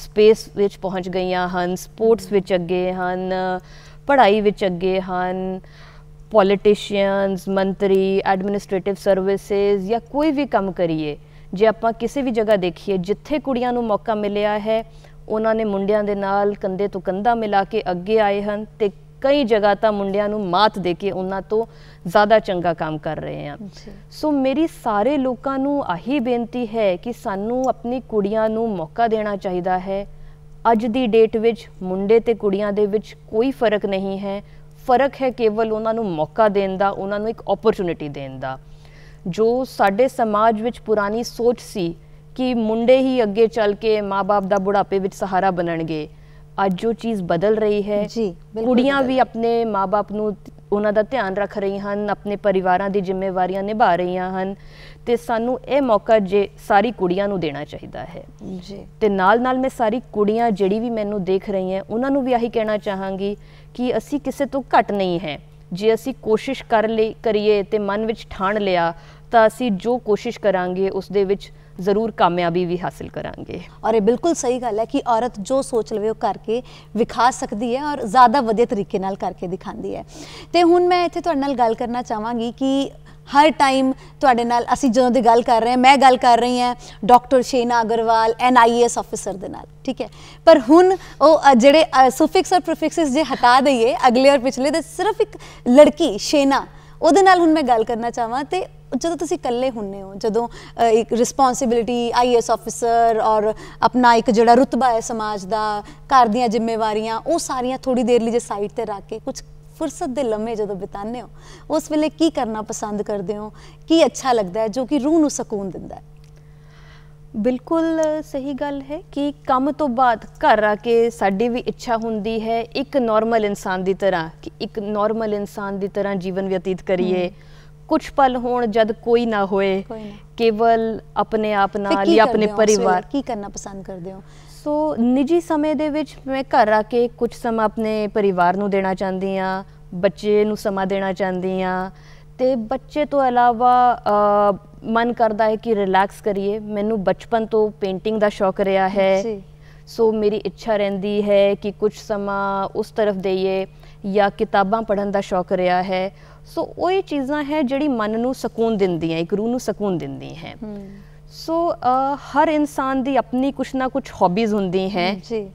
ਸਪੇਸ ਵਿੱਚ ਪਹੁੰਚ ਗਈਆਂ ਹਨ, ਸਪੋਰਟਸ ਵਿੱਚ ਅੱਗੇ ਹਨ, ਪੜ੍ਹਾਈ ਵਿੱਚ ਅੱਗੇ ਹਨ, ਪੋਲੀਟੀਸ਼ੀਅਨਸ, ਮੰਤਰੀ, ਐਡਮਿਨਿਸਟ੍ਰੇਟਿਵ ਸਰਵਿਸਿਜ਼ ਜਾਂ ਕੋਈ ਵੀ ਕੰਮ ਕਰੀਏ, ਜੇ ਆਪਾਂ ਕਿਸੇ ਵੀ ਜਗ੍ਹਾ ਦੇਖੀਏ ਜਿੱਥੇ ਕੁੜੀਆਂ ਨੂੰ ਮੌਕਾ ਮਿਲਿਆ ਹੈ ਉਹਨਾਂ ਨੇ ਮੁੰਡਿਆਂ ਦੇ ਨਾਲ ਕੰਧੇ ਤੋਂ ਕੰਧਾ ਮਿਲਾ ਕੇ ਅੱਗੇ ਆਏ ਹਨ ਤੇ ਕਈ ਜਗ੍ਹਾ ਤਾਂ ਮੁੰਡਿਆਂ ਨੂੰ ਮਾਤ ਦੇ ਕੇ ਉਹਨਾਂ ਤੋਂ ਜ਼ਿਆਦਾ ਚੰਗਾ ਕੰਮ ਕਰ ਰਹੇ ਹਨ। ਸੋ ਮੇਰੀ ਸਾਰੇ ਲੋਕਾਂ ਨੂੰ ਆਹੀ ਬੇਨਤੀ ਹੈ ਕਿ ਸਾਨੂੰ ਆਪਣੀ ਕੁੜੀਆਂ ਨੂੰ ਮੌਕਾ ਦੇਣਾ ਚਾਹੀਦਾ ਹੈ। ਅੱਜ ਦੀ ਡੇਟ ਵਿੱਚ ਮੁੰਡੇ ਤੇ ਕੁੜੀਆਂ ਦੇ ਵਿੱਚ ਕੋਈ ਫਰਕ ਨਹੀਂ ਹੈ, ਫਰਕ ਹੈ ਕੇਵਲ ਉਹਨਾਂ ਨੂੰ ਮੌਕਾ ਦੇਣ ਦਾ, ਉਹਨਾਂ ਨੂੰ ਇੱਕ ਓਪਰਚੁਨਿਟੀ ਦੇਣ ਦਾ। ਜੋ ਸਾਡੇ ਸਮਾਜ ਵਿੱਚ ਪੁਰਾਣੀ ਸੋਚ ਸੀ ਕਿ ਮੁੰਡੇ ਹੀ ਅੱਗੇ ਚੱਲ ਕੇ ਮਾਂ-ਬਾਪ ਦਾ ਬੁਢਾਪੇ ਵਿੱਚ ਸਹਾਰਾ ਬਣਨਗੇ, ਅੱਜ ਉਹ ਚੀਜ਼ ਬਦਲ ਰਹੀ ਹੈ। ਕੁੜੀਆਂ ਵੀ ਆਪਣੇ ਮਾਂ-ਬਾਪ ਨੂੰ ਉਹਨਾਂ ਦਾ ਧਿਆਨ ਰੱਖ ਰਹੀਆਂ ਹਨ, ਆਪਣੇ ਪਰਿਵਾਰਾਂ ਦੀ ਜ਼ਿੰਮੇਵਾਰੀਆਂ ਨਿਭਾ ਰਹੀਆਂ ਹਨ, ਤੇ ਸਾਨੂੰ ਇਹ ਮੌਕਾ ਜੇ ਸਾਰੀ ਕੁੜੀਆਂ ਨੂੰ ਦੇਣਾ ਚਾਹੀਦਾ ਹੈ ਜੀ। ਤੇ ਨਾਲ ਮੈਂ ਸਾਰੀ ਕੁੜੀਆਂ ਜਿਹੜੀ ਵੀ ਮੈਨੂੰ ਦੇਖ ਰਹੀ ਹੈ ਉਹਨਾਂ ਨੂੰ ਵੀ ਆਹੀ ਕਹਿਣਾ ਚਾਹਾਂਗੀ ਕਿ ਅਸੀਂ ਕਿਸੇ ਤੋਂ ਘੱਟ ਨਹੀਂ ਹੈ। ਜੇ ਅਸੀਂ ਕੋਸ਼ਿਸ਼ ਕਰੀਏ ਤੇ ਮਨ ਵਿੱਚ ਠਾਣ ਲਿਆ ਤਾਂ ਅਸੀਂ ਜੋ ਕੋਸ਼ਿਸ਼ ਕਰਾਂਗੇ ਉਸ ਦੇ ਵਿੱਚ ਜ਼ਰੂਰ ਕਾਮਯਾਬੀ ਵੀ ਹਾਸਿਲ ਕਰਾਂਗੇ। ਔਰ ਇਹ ਬਿਲਕੁਲ ਸਹੀ ਗੱਲ ਹੈ ਕਿ ਔਰਤ ਜੋ ਸੋਚ ਲਵੇ ਉਹ ਕਰਕੇ ਵਿਖਾ ਸਕਦੀ ਹੈ ਔਰ ਜ਼ਿਆਦਾ ਵਧੀਆ ਤਰੀਕੇ ਨਾਲ ਕਰਕੇ ਦਿਖਾਉਂਦੀ ਹੈ। ਤੇ ਹੁਣ ਮੈਂ ਇੱਥੇ ਤੁਹਾਡੇ ਨਾਲ ਗੱਲ ਕਰਨਾ ਚਾਹਾਂਗੀ ਕਿ ਹਰ ਟਾਈਮ ਤੁਹਾਡੇ ਨਾਲ ਅਸੀਂ ਜਦੋਂ ਦੀ ਗੱਲ ਕਰ ਰਹੇ ਹਾਂ, ਮੈਂ ਗੱਲ ਕਰ ਰਹੀ ਹਾਂ doctor Shena Agarwal NIAS officer ਦੇ ਨਾਲ, ਠੀਕ ਹੈ। ਪਰ ਹੁਣ ਉਹ ਜਿਹੜੇ ਸੁਫਿਕਸ ਔਰ ਪ੍ਰੀਫਿਕਸਿਸ ਜੇ ਹਟਾ ਦਈਏ ਅਗਲੇ ਔਰ ਪਿਛਲੇ ਤੇ ਸਿਰਫ ਇੱਕ ਲੜਕੀ ਸ਼ੇਨਾ, ਉਹਦੇ ਨਾਲ ਹੁਣ ਮੈਂ ਗੱਲ ਕਰਨਾ ਚਾਹਾਂ। ਤੇ ਜਦੋਂ ਤੁਸੀਂ ਇਕੱਲੇ ਹੁੰਦੇ ਹੋ, ਜਦੋਂ ਇੱਕ ਰਿਸਪੌਂਸਿਬਿਲਿਟੀ IAS ਆਫਿਸਰ ਔਰ ਆਪਣਾ ਇੱਕ ਜਿਹੜਾ ਰੁਤਬਾ ਹੈ ਸਮਾਜ ਦਾ, ਘਰ ਦੀਆਂ ਜ਼ਿੰਮੇਵਾਰੀਆਂ, ਉਹ ਸਾਰੀਆਂ ਥੋੜੀ ਦੇਰ ਲਈ ਜੇ ਸਾਈਡ ਤੇ ਰੱਖ ਕੇ ਕੁਝ ਫੁਰਸਤ ਦੇ ਲੰਮੇ ਜਦੋਂ ਬਿਤਾਉਂਦੇ ਹੋ, ਉਸ ਵੇਲੇ ਕੀ ਕਰਨਾ ਪਸੰਦ ਕਰਦੇ ਹੋ, ਕੀ ਅੱਛਾ ਲੱਗਦਾ ਹੈ ਜੋ ਕਿ ਰੂਹ ਨੂੰ ਸਕੂਨ ਦਿੰਦਾ ਹੈ? ਬਿਲਕੁਲ ਸਹੀ ਗੱਲ ਹੈ ਕਿ ਕੰਮ ਤੋਂ ਬਾਅਦ ਘਰ ਆ ਕੇ ਸਾਡੀ ਵੀ ਇੱਛਾ ਹੁੰਦੀ ਹੈ ਇੱਕ ਨਾਰਮਲ ਇਨਸਾਨ ਦੀ ਤਰ੍ਹਾਂ, ਕਿ ਇੱਕ ਨਾਰਮਲ ਇਨਸਾਨ ਦੀ ਤਰ੍ਹਾਂ ਜੀਵਨ ਬਤੀਤ ਕਰੀਏ। ਕੁਝ ਪਲ ਹੋਣ ਜਦ ਕੋਈ ਨਾ ਹੋਏ, ਕੇਵਲ ਆਪਣੇ ਆਪ ਨਾਲ ਜਾਂ ਆਪਣੇ ਪਰਿਵਾਰ। ਕੀ ਕਰਨਾ ਪਸੰਦ ਕਰਦੇ ਹੋ? ਸੋ ਨਿੱਜੀ ਸਮੇਂ ਦੇ ਵਿੱਚ ਮੈਂ ਘਰ ਆ ਕੇ ਕੁਝ ਸਮਾਂ ਆਪਣੇ ਪਰਿਵਾਰ ਨੂੰ ਦੇਣਾ ਚਾਹੁੰਦੀ ਹਾਂ, ਬੱਚੇ ਨੂੰ ਸਮਾਂ ਦੇਣਾ ਚਾਹੁੰਦੀ ਹਾਂ, ਤੇ ਬੱਚੇ ਤੋਂ ਇਲਾਵਾ ਮਨ ਕਰਦਾ ਹੈ ਕਿ ਰਿਲੈਕਸ ਕਰੀਏ। ਮੈਨੂੰ ਬਚਪਨ ਤੋਂ ਪੇਂਟਿੰਗ ਦਾ ਸ਼ੌਕ ਰਿਹਾ ਹੈ, ਸੋ ਮੇਰੀ ਇੱਛਾ ਰਹਿੰਦੀ ਹੈ ਕਿ ਕੁਝ ਸਮਾਂ ਉਸ ਤਰਫ ਦੇਈਏ, ਜਾਂ ਕਿਤਾਬਾਂ ਪੜ੍ਹਨ ਦਾ ਸ਼ੌਕ ਰਿਹਾ ਹੈ। ਸੋ ਉਹ ਇਹ ਚੀਜ਼ਾਂ ਹੈ ਜਿਹੜੀ ਮਨ ਨੂੰ ਸਕੂਨ ਦਿੰਦੀਆਂ, ਇੱਕ ਰੂਹ ਨੂੰ ਸਕੂਨ ਦਿੰਦੀ ਹੈ। ਸੋ ਹਰ ਇਨਸਾਨ ਦੀ ਆਪਣੀ ਕੁਛ ਨਾ ਕੁਛ ਹੌਬੀਜ਼ ਹੁੰਦੀ ਹੈ ਜੀ।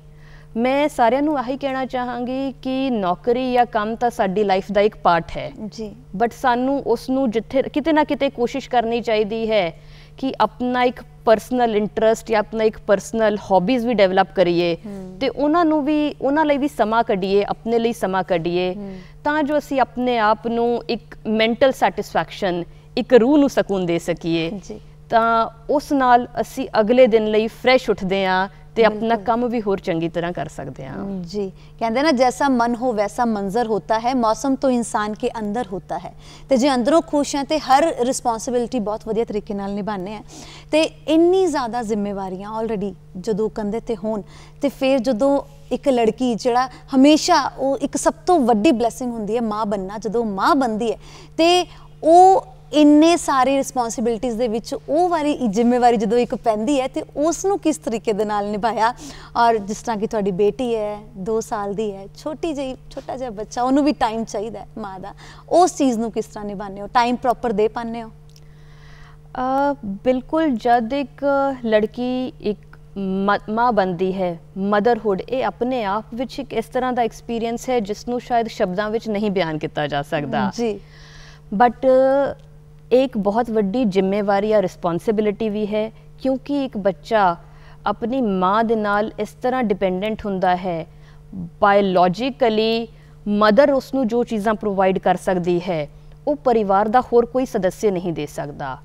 ਮੈਂ ਸਾਰਿਆਂ ਨੂੰ ਆਹੀ ਕਹਿਣਾ ਚਾਹਾਂਗੀ ਕਿ ਨੌਕਰੀ ਜਾਂ ਕੰਮ ਤਾਂ ਸਾਡੀ ਲਾਈਫ ਦਾ ਇੱਕ ਪਾਰਟ ਹੈ ਜੀ, ਬਟ ਸਾਨੂੰ ਉਸ ਨੂੰ ਜਿੱਥੇ ਕਿਤੇ ਨਾ ਕਿਤੇ ਕੋਸ਼ਿਸ਼ ਕਰਨੀ ਚਾਹੀਦੀ ਹੈ ਕਿ ਆਪਣਾ ਇੱਕ ਪਰਸਨਲ ਇੰਟਰਸਟ ਜਾਂ ਆਪਣਾ ਇੱਕ ਪਰਸਨਲ ਹੌਬੀਜ਼ ਵੀ ਡਿਵੈਲਪ ਕਰੀਏ, ਤੇ ਉਹਨਾਂ ਲਈ ਵੀ ਸਮਾਂ ਕੱਢੀਏ, ਆਪਣੇ ਲਈ ਸਮਾਂ ਕੱਢੀਏ, ਤਾਂ ਜੋ ਅਸੀਂ ਆਪਣੇ ਆਪ ਨੂੰ ਇੱਕ ਮੈਂਟਲ ਸੈਟਿਸਫੈਕਸ਼ਨ, ਇੱਕ ਰੂਹ ਨੂੰ ਸਕੂਨ ਦੇ ਸਕੀਏ। ਤਾਂ ਉਸ ਨਾਲ ਅਸੀਂ ਅਗਲੇ ਦਿਨ ਲਈ ਫਰੈਸ਼ ਉੱਠਦੇ ਹਾਂ ਤੇ अपना काम भी होर चंगी तरह कर सकते हैं जी। कहते हैं ना जैसा मन हो वैसा मंजर होता है, मौसम तो इंसान के अंदर होता है। तो जे अंदरों खुश हैं तो हर रिस्पॉन्सिबिलिटी बहुत वधिया तरीके नाल निभाने हैं। तो इन्नी ज़्यादा जिम्मेवारियां ऑलरेडी जदों कंधे ते होण ते फिर जदों एक लड़की जिहड़ा हमेशा वो एक सब तो वड्डी ब्लैसिंग हुंदी है माँ बनना, जदों माँ बनदी है तो वो इन्ने सारे रिस्पॉन्सिबिलिटीज़ दे विच वो वाली जिम्मेवारी जदों एक पैंदी है तो उसनूं किस तरीके दे नाल निभाया। और जिस तरह की तुहाडी बेटी है 2 साल दी है, छोटा जिहा बच्चा, उन्होंने भी टाइम चाहिए माँ का, उस चीज़ नूं किस तरह निभाने हो, टाइम प्रॉपर दे पाने हो? बिल्कुल, जब एक लड़की एक माँ बनती है, मदरहुड ये अपने आप विच एक इस तरह का एक्सपीरियंस है जिसनूं शायद शब्दां विच नहीं बयान किया जा सकता जी। बट एक बहुत वड्डी जिम्मेवारी या रिस्पॉन्सिबिलिटी भी है, क्योंकि एक बच्चा अपनी माँ दे नाल इस तरह डिपेंडेंट हुंदा है। बायोलॉजिकली मदर उसनूं जो चीज़ां प्रोवाइड कर सकती है वो परिवार का होर कोई सदस्य नहीं दे सकता।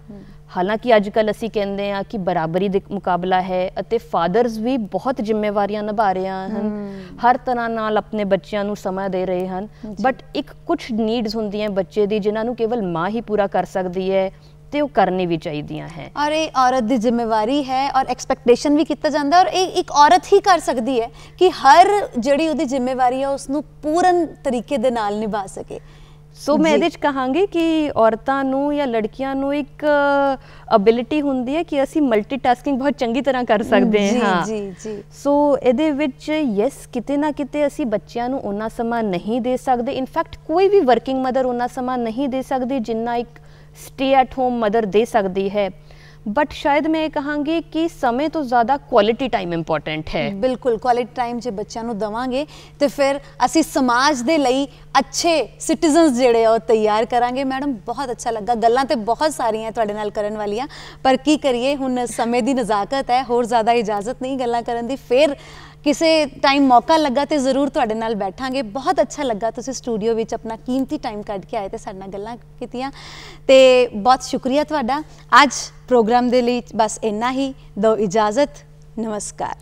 हालांकि अजकल असी कहते हैं कि बराबरी दे मुकाबला है अते फादर्स भी बहुत जिम्मेवारियां निभा रहे हैं, हर तरह नाल अपने बच्चों नूं समय दे रहे हैं। बट एक कुछ नीड्स होंदियां बच्चे दी जिन्हां नूं केवल माँ ही पूरा कर सकती है, तो करनी भी चाहिए हैं। और ये औरत की जिम्मेवारी है और एक्सपैक्टेशन भी किया जाता है, और एक औरत ही कर सकती है कि हर जिहड़ी उहदी जिम्मेवारी है उसनूं पूर्ण तरीके दे नाल निभा सके। सो मैं ये कहांगी कि औरतां नूं या लड़कियां नूं एक अबिलिटी हुंदी है कि असी मल्टीटास्किंग बहुत चंगी तरह कर सकते हैं। हाँ जी जी। सो इहदे विच यस किते ना किते असी बच्चियां नूं उन्ना समा नहीं दे सकते। इनफैक्ट कोई भी वर्किंग मदर उन्ना समा नहीं दे सकती जिन्ना एक स्टे एट होम मदर दे सकती है। बट शायद मैं कहांगी कि समय तो ज़्यादा क्वालिटी टाइम इंपॉर्टेंट है। बिल्कुल, क्वालिटी टाइम जो बच्चों को देवांगे तो फिर असी समाज दे लई अच्छे सिटीजनस ਜਿਹੜੇ ਉਹ ਤਿਆਰ ਕਰਾਂਗੇ। ਮੈਡਮ ਬਹੁਤ ਅੱਛਾ ਲੱਗਾ, ਗੱਲਾਂ ਤੇ ਬਹੁਤ ਸਾਰੀਆਂ ਤੁਹਾਡੇ ਨਾਲ ਕਰਨ ਵਾਲੀਆਂ, ਪਰ ਕੀ ਕਰੀਏ ਹੁਣ ਸਮੇਂ ਦੀ ਨਜ਼ਾਕਤ ਹੈ, ਹੋਰ ਜ਼ਿਆਦਾ ਇਜਾਜ਼ਤ ਨਹੀਂ ਗੱਲਾਂ ਕਰਨ ਦੀ। ਫਿਰ ਕਿਸੇ ਟਾਈਮ ਮੌਕਾ ਲੱਗਾ ਤੇ ਜ਼ਰੂਰ ਤੁਹਾਡੇ ਨਾਲ ਬੈਠਾਂਗੇ। ਬਹੁਤ ਅੱਛਾ ਲੱਗਾ ਤੁਸੀਂ ਸਟੂਡੀਓ ਵਿੱਚ ਆਪਣਾ ਕੀਮਤੀ ਟਾਈਮ ਕੱਢ ਕੇ ਆਏ ਤੇ ਸਾਡੇ ਨਾਲ ਗੱਲਾਂ ਕੀਤੀਆਂ, ਤੇ ਬਹੁਤ ਸ਼ੁਕਰੀਆ ਤੁਹਾਡਾ। ਅੱਜ ਪ੍ਰੋਗਰਾਮ ਦੇ ਲਈ ਬਸ ਇੰਨਾ ਹੀ, ਦਿਓ ਇਜਾਜ਼ਤ, ਨਮਸਕਾਰ।